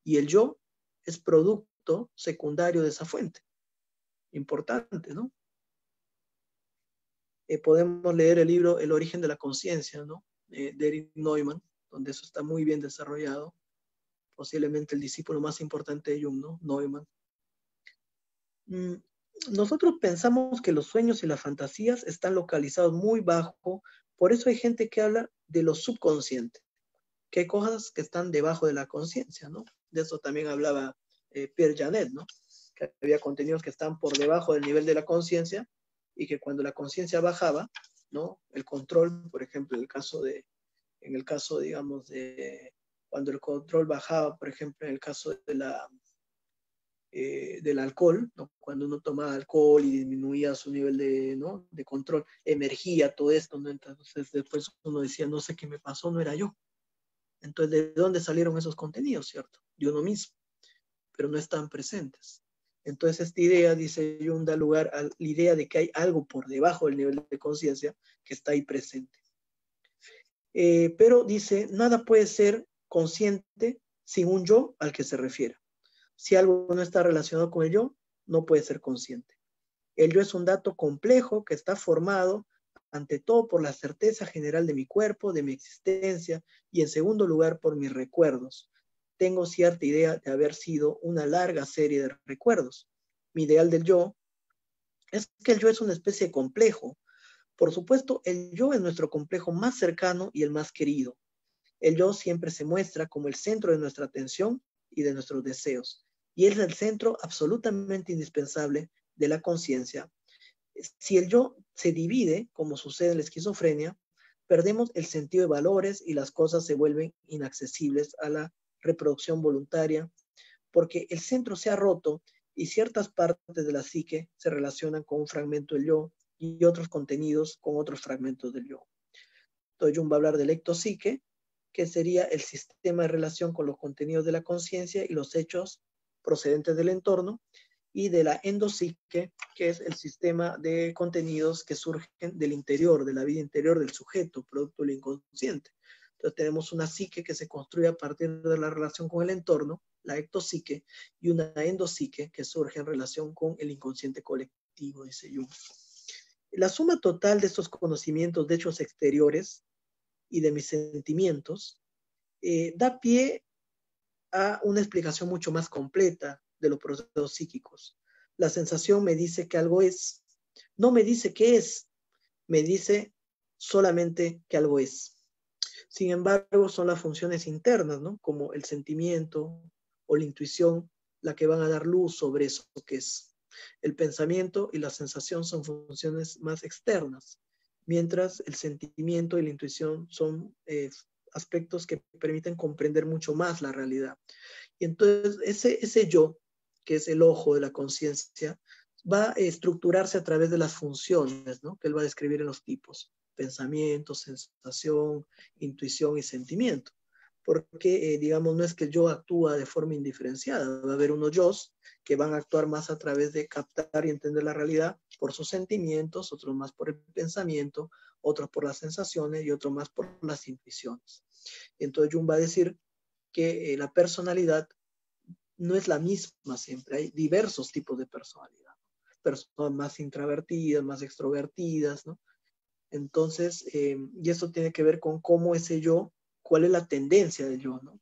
Y el yo es producto secundario de esa fuente. Importante, ¿no? Podemos leer el libro El origen de la conciencia, ¿no? De Erich Neumann, donde eso está muy bien desarrollado. Posiblemente el discípulo más importante de Jung, ¿no? Neumann. Nosotros pensamos que los sueños y las fantasías están localizados muy bajo, por eso hay gente que habla de lo subconsciente, que hay cosas que están debajo de la conciencia, ¿no? De eso también hablaba Pierre Janet, ¿no? Que había contenidos que están por debajo del nivel de la conciencia y que cuando la conciencia bajaba, ¿no? El control, por ejemplo, en el caso, digamos, de cuando el control bajaba, por ejemplo, en el caso del alcohol, ¿no? Cuando uno tomaba alcohol y disminuía su nivel de, ¿no? de control, emergía todo esto, ¿no? Entonces después uno decía, no sé qué me pasó, no era yo. Entonces, ¿de dónde salieron esos contenidos, cierto? De uno mismo, pero no están presentes. Entonces, esta idea, dice Jung, da lugar a la idea de que hay algo por debajo del nivel de conciencia que está ahí presente. Pero dice, nada puede ser consciente sin un yo al que se refiere. Si algo no está relacionado con el yo, no puede ser consciente. El yo es un dato complejo que está formado ante todo por la certeza general de mi cuerpo, de mi existencia, y en segundo lugar por mis recuerdos. Tengo cierta idea de haber sido una larga serie de recuerdos. Mi ideal del yo es que el yo es una especie de complejo. Por supuesto, el yo es nuestro complejo más cercano y el más querido. El yo siempre se muestra como el centro de nuestra atención y de nuestros deseos, y es el centro absolutamente indispensable de la conciencia. Si el yo se divide, como sucede en la esquizofrenia, perdemos el sentido de valores y las cosas se vuelven inaccesibles a la reproducción voluntaria, porque el centro se ha roto y ciertas partes de la psique se relacionan con un fragmento del yo y otros contenidos con otros fragmentos del yo. Entonces Jung va a hablar del ectopsique, que sería el sistema de relación con los contenidos de la conciencia y los hechos procedentes del entorno, y de la endopsique, que es el sistema de contenidos que surgen del interior, de la vida interior del sujeto, producto del inconsciente. Entonces tenemos una psique que se construye a partir de la relación con el entorno, la ectopsique, y una endopsique que surge en relación con el inconsciente colectivo, dice Jung. La suma total de estos conocimientos de hechos exteriores y de mis sentimientos da pie a una explicación mucho más completa de los procesos psíquicos. La sensación me dice que algo es, no me dice qué es, me dice solamente que algo es. Sin embargo, son las funciones internas, ¿no? Como el sentimiento o la intuición, la que van a dar luz sobre eso que es. El pensamiento y la sensación son funciones más externas, mientras el sentimiento y la intuición son aspectos que permiten comprender mucho más la realidad. Y entonces ese yo, que es el ojo de la conciencia, va a estructurarse a través de las funciones, ¿no? Que él va a describir en los tipos: pensamiento, sensación, intuición y sentimiento. Porque, digamos, no es que el yo actúa de forma indiferenciada, va a haber unos yos que van a actuar más a través de captar y entender la realidad por sus sentimientos, otros más por el pensamiento, otros por las sensaciones y otros más por las intuiciones. Entonces Jung va a decir que la personalidad no es la misma siempre, hay diversos tipos de personalidad. Personas más introvertidas, más extrovertidas, ¿no? Entonces, y esto tiene que ver con cómo ese yo, cuál es la tendencia del yo, ¿no?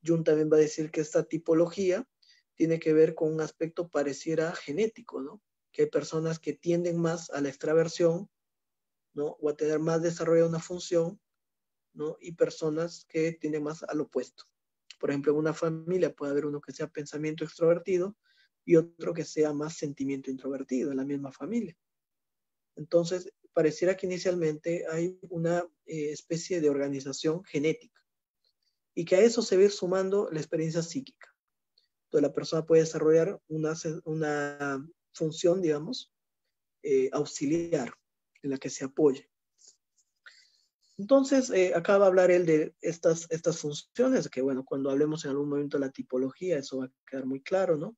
Jung también va a decir que esta tipología tiene que ver con un aspecto pareciera genético, ¿no? Que hay personas que tienden más a la extraversión, ¿no? O a tener más desarrollada una función, ¿no? Y personas que tienden más al opuesto. Por ejemplo, en una familia puede haber uno que sea pensamiento extrovertido y otro que sea más sentimiento introvertido en la misma familia. Entonces, pareciera que inicialmente hay una especie de organización genética y que a eso se va a ir sumando la experiencia psíquica. Entonces, la persona puede desarrollar una función, digamos, auxiliar en la que se apoye. Entonces, acá va a hablar él de estas funciones, que bueno, cuando hablemos en algún momento de la tipología, eso va a quedar muy claro, ¿no?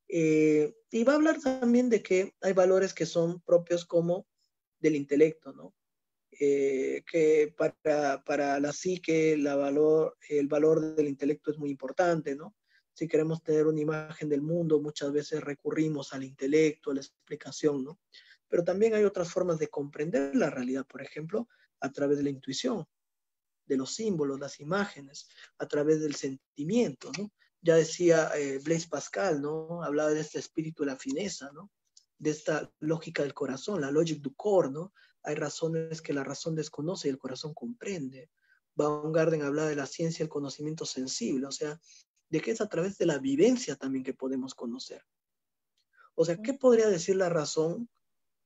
Y va a hablar también de que hay valores que son propios como del intelecto, ¿no? Que para la psique el valor del intelecto es muy importante, ¿no? Si queremos tener una imagen del mundo, muchas veces recurrimos al intelecto, a la explicación, ¿no? Pero también hay otras formas de comprender la realidad, por ejemplo, a través de la intuición, de los símbolos, las imágenes, a través del sentimiento, ¿no? Ya decía Blaise Pascal, ¿no? Hablaba de este espíritu de la fineza, ¿no? De esta lógica del corazón, la logique du corps, ¿no? Hay razones que la razón desconoce y el corazón comprende. Baumgarten hablaba de la ciencia y el conocimiento sensible, o sea, de que es a través de la vivencia también que podemos conocer. O sea, ¿qué podría decir la razón,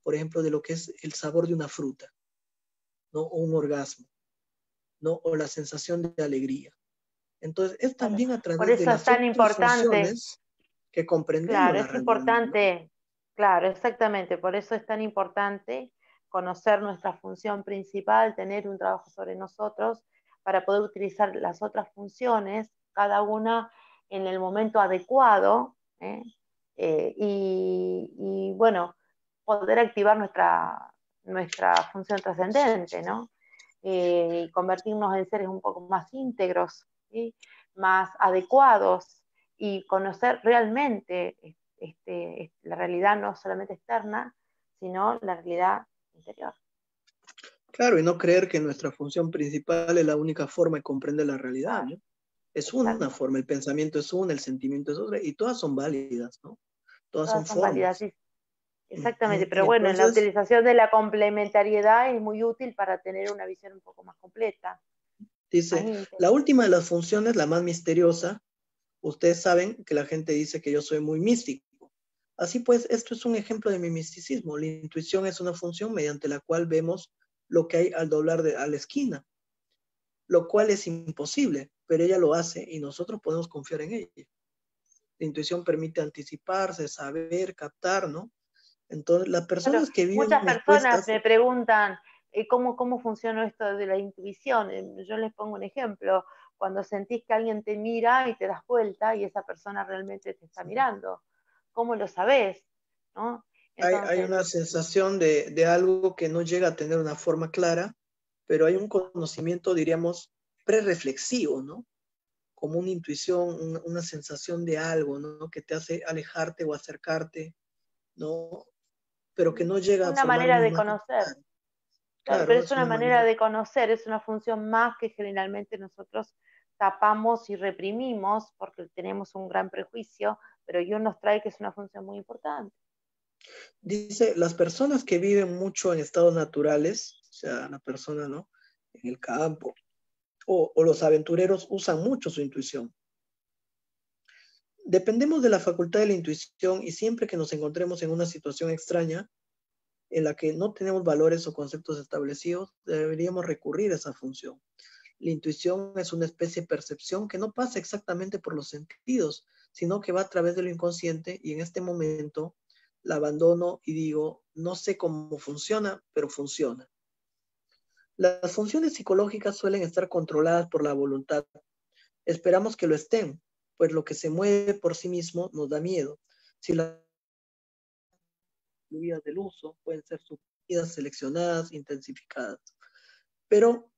por ejemplo, de lo que es el sabor de una fruta, ¿no? O un orgasmo, ¿no? O la sensación de alegría. Entonces, es Claro. también a Por través de eso es las tan otras importante, funciones que comprendemos claro, la es realidad, ¿no? importante, claro, exactamente, por eso es tan importante conocer nuestra función principal, tener un trabajo sobre nosotros para poder utilizar las otras funciones, cada una en el momento adecuado, ¿eh? Y bueno, poder activar nuestra función trascendente, ¿no? Y convertirnos en seres un poco más íntegros, ¿sí? Más adecuados y conocer realmente la realidad no solamente externa, sino la realidad interior. Claro, y no creer que nuestra función principal es la única forma de comprender la realidad, Claro, ¿no? Es una exacto. forma, el pensamiento es una, el sentimiento es otra, y todas son válidas, ¿no? Todas son Todas son válidas, formas. sí, exactamente, Y pero bueno, en la entonces, utilización de la complementariedad es muy útil para tener una visión un poco más completa, más dice, la íntegra. última de las funciones, la más misteriosa, ustedes saben que la gente dice que yo soy muy místico. Así pues, esto es un ejemplo de mi misticismo. La intuición es una función mediante la cual vemos lo que hay al doblar a la esquina, lo cual es imposible, pero ella lo hace y nosotros podemos confiar en ella. La intuición permite anticiparse, saber, captar, ¿no? Entonces, las Claro, personas que viven muchas personas expuestas, me preguntan cómo funciona esto de la intuición. Yo les pongo un ejemplo. Cuando sentís que alguien te mira y te das vuelta y esa persona realmente te está mirando, ¿cómo lo sabés? ¿No? hay Entonces, una sensación de algo que no llega a tener una forma clara, pero hay un conocimiento, diríamos, prereflexivo, ¿no? Como una intuición, una sensación de algo, ¿no? Que te hace alejarte o acercarte, ¿no? Pero que no llega a una formar una manera de imagen conocer. clara. Claro, pero Claro, es es una una manera manera. de conocer, es una función más que generalmente nosotros tapamos y reprimimos porque tenemos un gran prejuicio, pero Jung nos trae que es una función muy importante. Dice, las personas que viven mucho en estados naturales, o sea, la persona, ¿no? En el campo, o los aventureros usan mucho su intuición. Dependemos de la facultad de la intuición y siempre que nos encontremos en una situación extraña en la que no tenemos valores o conceptos establecidos, deberíamos recurrir a esa función. La intuición es una especie de percepción que no pasa exactamente por los sentidos, sino que va a través de lo inconsciente y en este momento la abandono y digo, no sé cómo funciona, pero funciona. Las funciones psicológicas suelen estar controladas por la voluntad. Esperamos que lo estén, pues lo que se mueve por sí mismo nos da miedo. Si las fluidas del uso pueden ser suprimidas, seleccionadas, intensificadas. Pero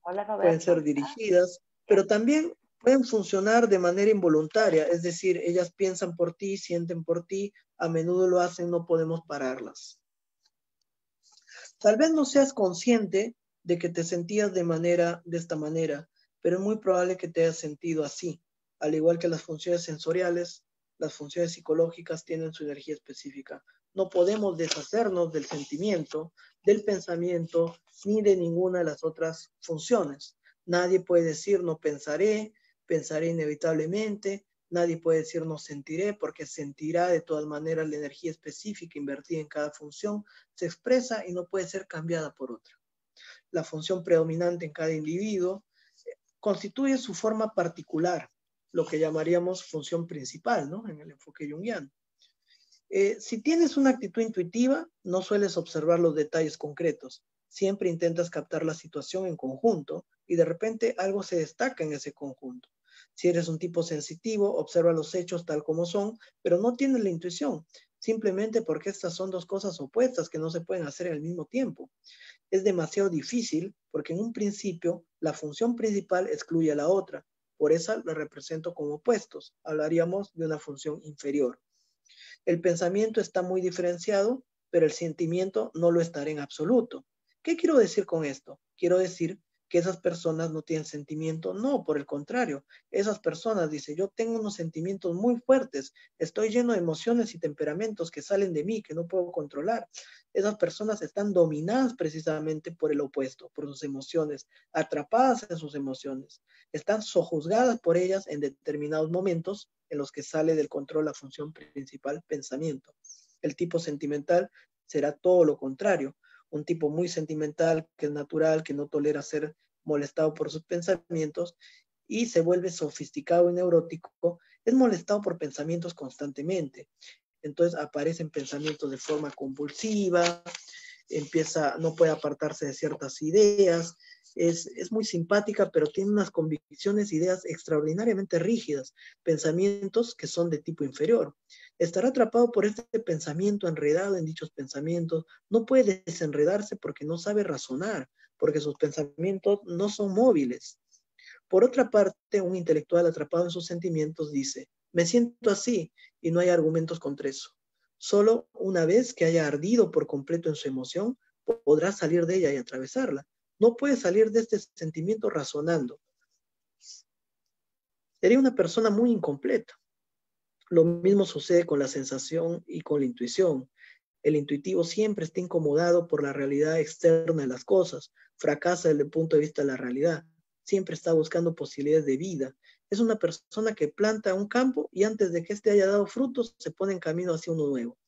Hola pueden ser Roberto. dirigidas, Bien. pero también pueden funcionar de manera involuntaria, es decir, ellas piensan por ti, sienten por ti, a menudo lo hacen, no podemos pararlas. Tal vez no seas consciente de que te sentías de esta manera, pero es muy probable que te hayas sentido así. Al igual que las funciones sensoriales, las funciones psicológicas tienen su energía específica. No podemos deshacernos del sentimiento, del pensamiento, ni de ninguna de las otras funciones. Nadie puede decir no pensaré, pensaré inevitablemente. Nadie puede decir no sentiré, porque sentirá de todas maneras la energía específica invertida en cada función se expresa y no puede ser cambiada por otra. La función predominante en cada individuo constituye su forma particular, lo que llamaríamos función principal, ¿no? En el enfoque junguiano. Si tienes una actitud intuitiva, no sueles observar los detalles concretos. Siempre intentas captar la situación en conjunto y de repente algo se destaca en ese conjunto. Si eres un tipo sensitivo, observa los hechos tal como son, pero no tienes la intuición, simplemente porque estas son dos cosas opuestas que no se pueden hacer al mismo tiempo. Es demasiado difícil porque en un principio la función principal excluye a la otra. Por eso la represento como opuestos. Hablaríamos de una función inferior. El pensamiento está muy diferenciado, pero el sentimiento no lo estará en absoluto. ¿Qué quiero decir con esto? Quiero decir que esas personas no tienen sentimiento. No, por el contrario. Esas personas dicen, yo tengo unos sentimientos muy fuertes, estoy lleno de emociones y temperamentos que salen de mí, que no puedo controlar. Esas personas están dominadas precisamente por el opuesto, por sus emociones, atrapadas en sus emociones. Están sojuzgadas por ellas en determinados momentos en los que sale del control la función principal, pensamiento. El tipo sentimental será todo lo contrario. Un tipo muy sentimental, que es natural, que no tolera ser molestado por sus pensamientos y se vuelve sofisticado y neurótico, es molestado por pensamientos constantemente. Entonces aparecen pensamientos de forma compulsiva, no puede apartarse de ciertas ideas, es muy simpática, pero tiene unas convicciones, ideas extraordinariamente rígidas, pensamientos que son de tipo inferior. Estará atrapado por este pensamiento, enredado en dichos pensamientos, no puede desenredarse porque no sabe razonar, porque sus pensamientos no son móviles. Por otra parte, un intelectual atrapado en sus sentimientos dice, me siento así y no hay argumentos contra eso. Solo una vez que haya ardido por completo en su emoción, podrá salir de ella y atravesarla. No puede salir de este sentimiento razonando. Sería una persona muy incompleta. Lo mismo sucede con la sensación y con la intuición. El intuitivo siempre está incomodado por la realidad externa de las cosas, fracasa desde el punto de vista de la realidad, siempre está buscando posibilidades de vida. Es una persona que planta un campo y antes de que éste haya dado frutos, se pone en camino hacia uno nuevo.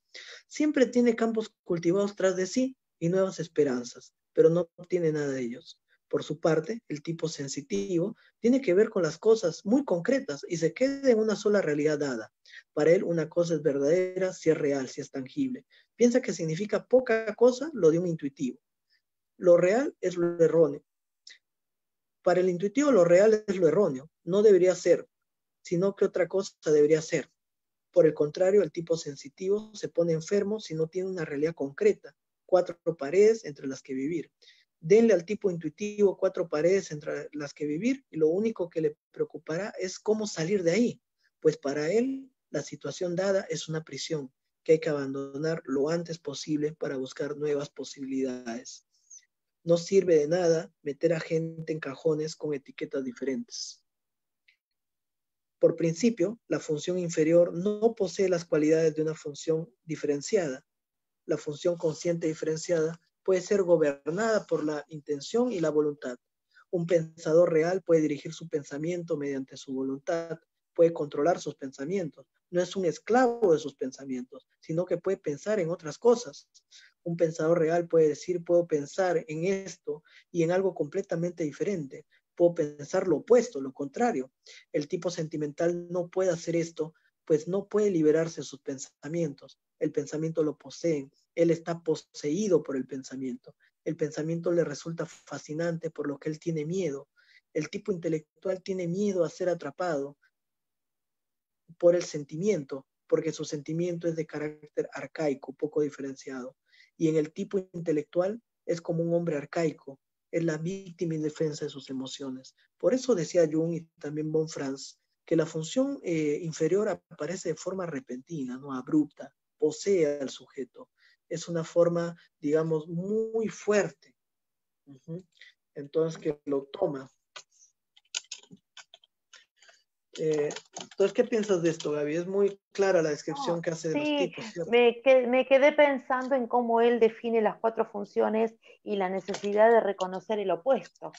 Siempre tiene campos cultivados tras de sí y nuevas esperanzas, pero no obtiene nada de ellos. Por su parte, el tipo sensitivo tiene que ver con las cosas muy concretas y se queda en una sola realidad dada. Para él una cosa es verdadera si es real, si es tangible. Piensa que significa poca cosa lo de un intuitivo. Lo real es lo erróneo. Para el intuitivo lo real es lo erróneo. No debería ser, sino que otra cosa debería ser. Por el contrario, el tipo sensitivo se pone enfermo si no tiene una realidad concreta, 4 paredes entre las que vivir. Denle al tipo intuitivo 4 paredes entre las que vivir y lo único que le preocupará es cómo salir de ahí, pues para él la situación dada es una prisión que hay que abandonar lo antes posible para buscar nuevas posibilidades. No sirve de nada meter a gente en cajones con etiquetas diferentes. Por principio, la función inferior no posee las cualidades de una función diferenciada. La función consciente diferenciada puede ser gobernada por la intención y la voluntad. Un pensador real puede dirigir su pensamiento mediante su voluntad, puede controlar sus pensamientos. No es un esclavo de sus pensamientos, sino que puede pensar en otras cosas. Un pensador real puede decir, puedo pensar en esto y en algo completamente diferente. Puedo pensar lo opuesto, lo contrario. El tipo sentimental no puede hacer esto, pues no puede liberarse de sus pensamientos. El pensamiento lo posee. Él está poseído por el pensamiento. El pensamiento le resulta fascinante, por lo que él tiene miedo. El tipo intelectual tiene miedo a ser atrapado por el sentimiento, porque su sentimiento es de carácter arcaico, poco diferenciado. Y en el tipo intelectual es como un hombre arcaico, es la víctima indefensa de sus emociones. Por eso decía Jung y también von Franz, que la función inferior aparece de forma repentina, ¿no? Abrupta, posee al sujeto. Es una forma, digamos, muy fuerte. Entonces, que lo toma. Entonces, ¿qué piensas de esto, Gaby? Es muy clara la descripción que hace de los tipos, ¿cierto? Me quedé pensando en cómo él define las 4 funciones y la necesidad de reconocer el opuesto,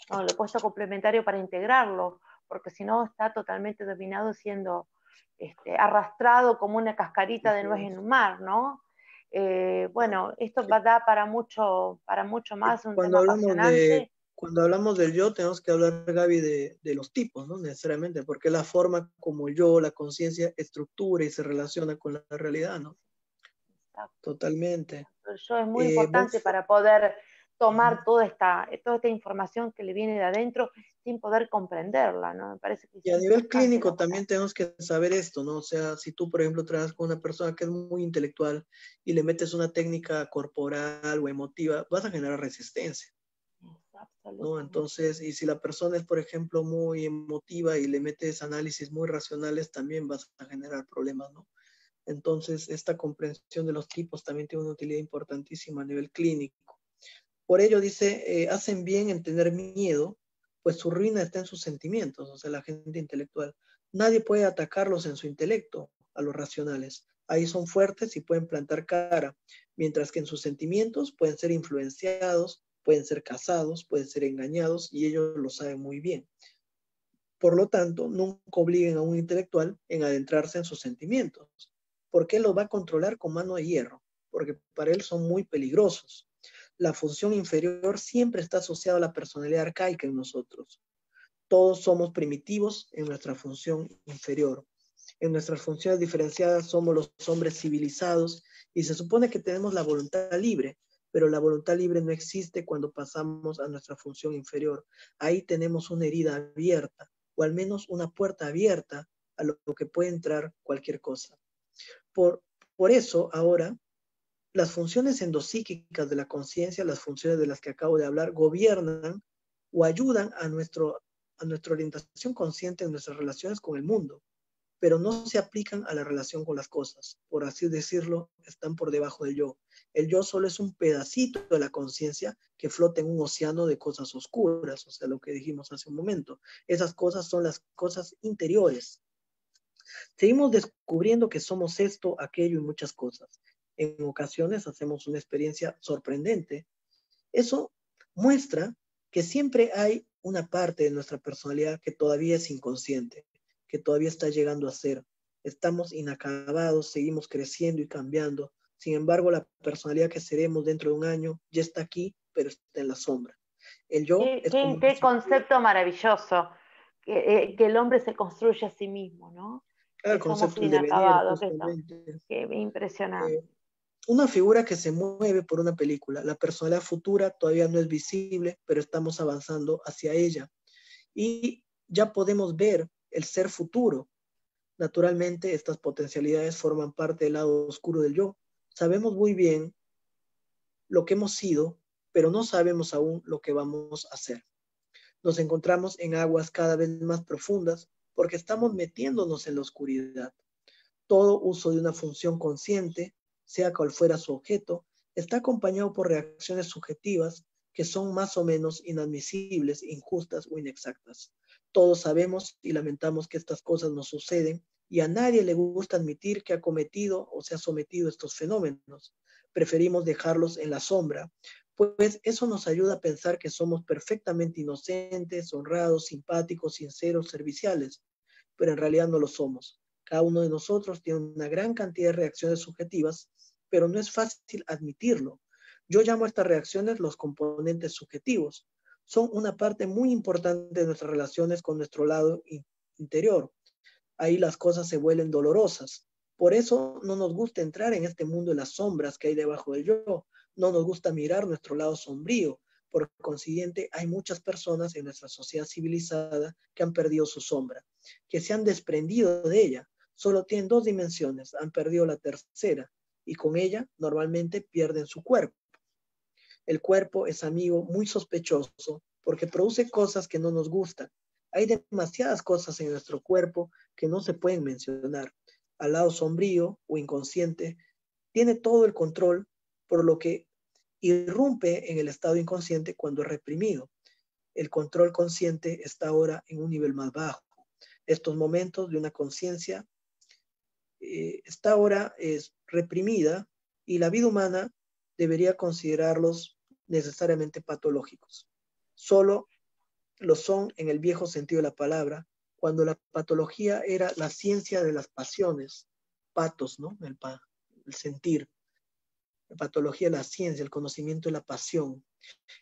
¿no? El opuesto complementario para integrarlo, porque si no está totalmente dominado, siendo arrastrado como una cascarita de nuez en un mar, ¿no? Bueno, esto va a dar para mucho más, un tema apasionante. Cuando hablamos del yo, tenemos que hablar, Gaby, de los tipos, ¿no? Necesariamente, porque es la forma como yo, la conciencia, estructura y se relaciona con la realidad, ¿no? Exacto. Totalmente. El yo es muy importante para poder tomar toda esta información que le viene de adentro sin poder comprenderla, ¿no? Me parece que es Y a nivel importante clínico también tenemos que saber esto, ¿no? O sea, si tú, por ejemplo, trabajas con una persona que es muy intelectual y le metes una técnica corporal o emotiva, vas a generar resistencia, ¿no? Entonces, y si la persona es, por ejemplo, muy emotiva y le metes análisis muy racionales, también vas a generar problemas, ¿no? Entonces, esta comprensión de los tipos también tiene una utilidad importantísima a nivel clínico. Por ello dice, hacen bien en tener miedo, pues su ruina está en sus sentimientos, o sea, la gente intelectual. Nadie puede atacarlos en su intelecto, a los racionales. Ahí son fuertes y pueden plantar cara, mientras que en sus sentimientos pueden ser influenciados, pueden ser casados, pueden ser engañados, y ellos lo saben muy bien. Por lo tanto, nunca obliguen a un intelectual en adentrarse en sus sentimientos, porque él los va a controlar con mano de hierro, porque para él son muy peligrosos. La función inferior siempre está asociada a la personalidad arcaica en nosotros. Todos somos primitivos en nuestra función inferior. En nuestras funciones diferenciadas somos los hombres civilizados y se supone que tenemos la voluntad libre, pero la voluntad libre no existe cuando pasamos a nuestra función inferior. Ahí tenemos una herida abierta, o al menos una puerta abierta a lo que puede entrar cualquier cosa. Por eso, ahora, las funciones endopsíquicas de la conciencia, las funciones de las que acabo de hablar, gobiernan o ayudan a nuestra orientación consciente en nuestras relaciones con el mundo, pero no se aplican a la relación con las cosas. Por así decirlo, están por debajo del yo. El yo solo es un pedacito de la conciencia que flota en un océano de cosas oscuras, o sea, lo que dijimos hace un momento. Esas cosas son las cosas interiores. Seguimos descubriendo que somos esto, aquello y muchas cosas. En ocasiones hacemos una experiencia sorprendente. Eso muestra que siempre hay una parte de nuestra personalidad que todavía es inconsciente, que todavía está llegando a ser. Estamos inacabados, seguimos creciendo y cambiando. Sin embargo, la personalidad que seremos dentro de un año ya está aquí, pero está en la sombra. El yo es como qué concepto maravilloso, que el hombre se construye a sí mismo, ¿no? el Que somos concepto del devenir, inacabados, justamente. que impresionante. Una figura que se mueve por una película. La personalidad futura todavía no es visible, pero estamos avanzando hacia ella. Y ya podemos ver el ser futuro. Naturalmente, estas potencialidades forman parte del lado oscuro del yo. Sabemos muy bien lo que hemos sido, pero no sabemos aún lo que vamos a hacer. Nos encontramos en aguas cada vez más profundas porque estamos metiéndonos en la oscuridad. Todo uso de una función consciente, sea cual fuera su objeto, está acompañado por reacciones subjetivas que son más o menos inadmisibles, injustas o inexactas. Todos sabemos y lamentamos que estas cosas nos suceden y a nadie le gusta admitir que ha cometido o se ha sometido a estos fenómenos. Preferimos dejarlos en la sombra, pues eso nos ayuda a pensar que somos perfectamente inocentes, honrados, simpáticos, sinceros, serviciales, pero en realidad no lo somos. Cada uno de nosotros tiene una gran cantidad de reacciones subjetivas, pero no es fácil admitirlo. Yo llamo a estas reacciones los componentes subjetivos. Son una parte muy importante de nuestras relaciones con nuestro lado interior. Ahí las cosas se vuelven dolorosas. Por eso no nos gusta entrar en este mundo de las sombras que hay debajo del yo. No nos gusta mirar nuestro lado sombrío. Por consiguiente, hay muchas personas en nuestra sociedad civilizada que han perdido su sombra, que se han desprendido de ella. Solo tienen dos dimensiones, han perdido la tercera y con ella normalmente pierden su cuerpo. El cuerpo es amigo muy sospechoso porque produce cosas que no nos gustan. Hay demasiadas cosas en nuestro cuerpo que no se pueden mencionar. Al lado sombrío o inconsciente tiene todo el control, por lo que irrumpe en el estado inconsciente cuando es reprimido. El control consciente está ahora en un nivel más bajo. Estos momentos de una conciencia está ahora reprimida y la vida humana debería considerarlos necesariamente patológicos. Solo lo son en el viejo sentido de la palabra, cuando la patología era la ciencia de las pasiones, patos, ¿no? El sentir. La patología es la ciencia, el conocimiento de la pasión.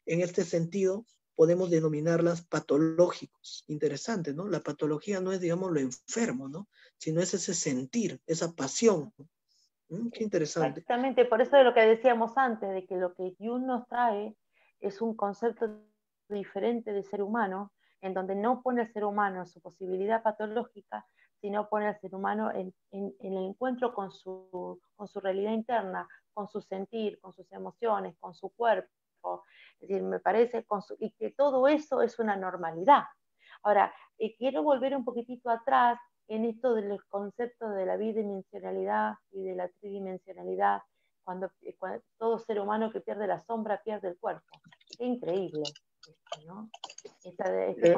En este sentido, podemos denominarlas patológicos. Interesante, ¿no? La patología no es, digamos, lo enfermo, ¿no? Sino es ese sentir, esa pasión. Qué interesante. Exactamente, por eso de lo que decíamos antes, de que lo que Jung nos trae es un concepto diferente de ser humano, en donde no pone al ser humano en su posibilidad patológica, sino pone al ser humano en el encuentro con su realidad interna, con su sentir, con sus emociones, con su cuerpo. Es decir, me parece, y que todo eso es una normalidad. Ahora, quiero volver un poquitito atrás en esto de los conceptos de la bidimensionalidad y de la tridimensionalidad, cuando todo ser humano que pierde la sombra pierde el cuerpo. Qué increíble esto, ¿no?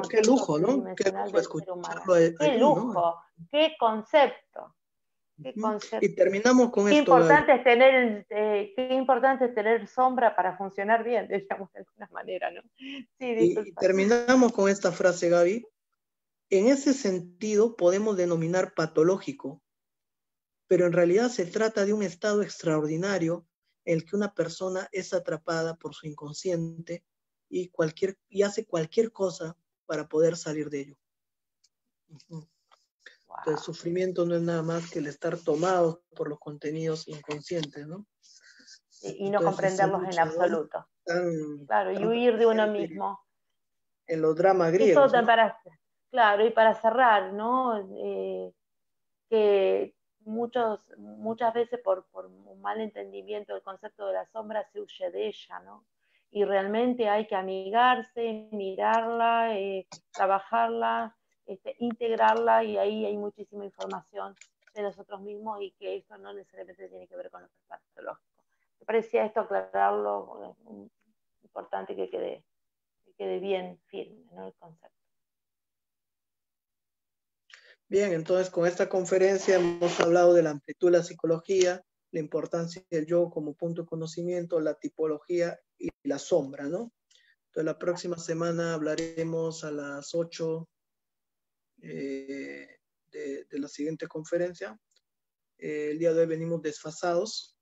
Qué lujo, ¿no? Qué Tridimensional lujo del ser humano. escucharlo ¡Qué allí, ¿no? lujo! ¡Qué concepto! ¡Qué concepto! Y terminamos con Qué esto, Gaby. qué importante es tener sombra para funcionar bien, digamos, de alguna manera, ¿no? Sí, Y disculpa. terminamos con esta frase, Gaby. En ese sentido, podemos denominar patológico, pero en realidad se trata de un estado extraordinario en el que una persona es atrapada por su inconsciente y hace cualquier cosa para poder salir de ello. Wow. Entonces, el sufrimiento no es nada más que el estar tomado por los contenidos inconscientes, ¿no? Y no comprenderlos en absoluto. Claro, y huir de uno mismo. En los dramas griegos. Eso ¿no? Claro, y para cerrar, ¿no? Que muchas veces por un mal entendimiento del concepto de la sombra se huye de ella, ¿no? Y realmente hay que amigarse, mirarla, trabajarla, integrarla, y ahí hay muchísima información de nosotros mismos, y que esto no necesariamente tiene que ver con lo patológico. Me parecía esto aclararlo, importante que quede bien firme, ¿no? El concepto. Bien, entonces con esta conferencia hemos hablado de la amplitud de la psicología, la importancia del yo como punto de conocimiento, la tipología y la sombra, ¿no? Entonces la próxima semana hablaremos a las 8 de la siguiente conferencia. El día de hoy venimos desfasados.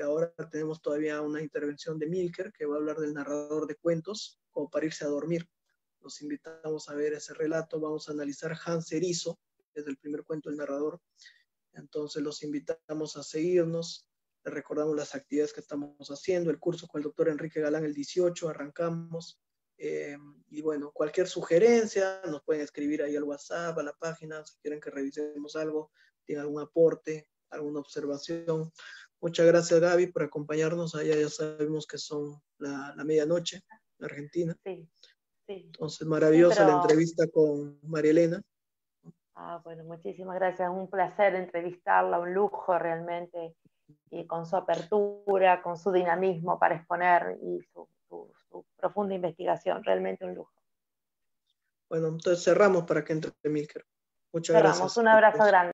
Ahora tenemos todavía una intervención de Milker, que va a hablar del narrador de cuentos, como para irse a dormir. Los invitamos a ver ese relato. Vamos a analizar Hans Erizo, desde el primer cuento del narrador. Entonces los invitamos a seguirnos. Les recordamos las actividades que estamos haciendo. El curso con el doctor Enrique Galán el 18, arrancamos. Y bueno, cualquier sugerencia, nos pueden escribir ahí al WhatsApp, a la página, si quieren que revisemos algo, tienen algún aporte, alguna observación. Muchas gracias, Gaby, por acompañarnos. Allá ya sabemos que son la medianoche en Argentina. Sí, sí. Entonces, maravillosa la entrevista con María Elena. Bueno, muchísimas gracias. Un placer entrevistarla, un lujo realmente, y con su apertura, con su dinamismo para exponer y su profunda investigación, realmente un lujo. Bueno, entonces cerramos para que entre Milker. Muchas Cerramos. gracias. Un abrazo grande.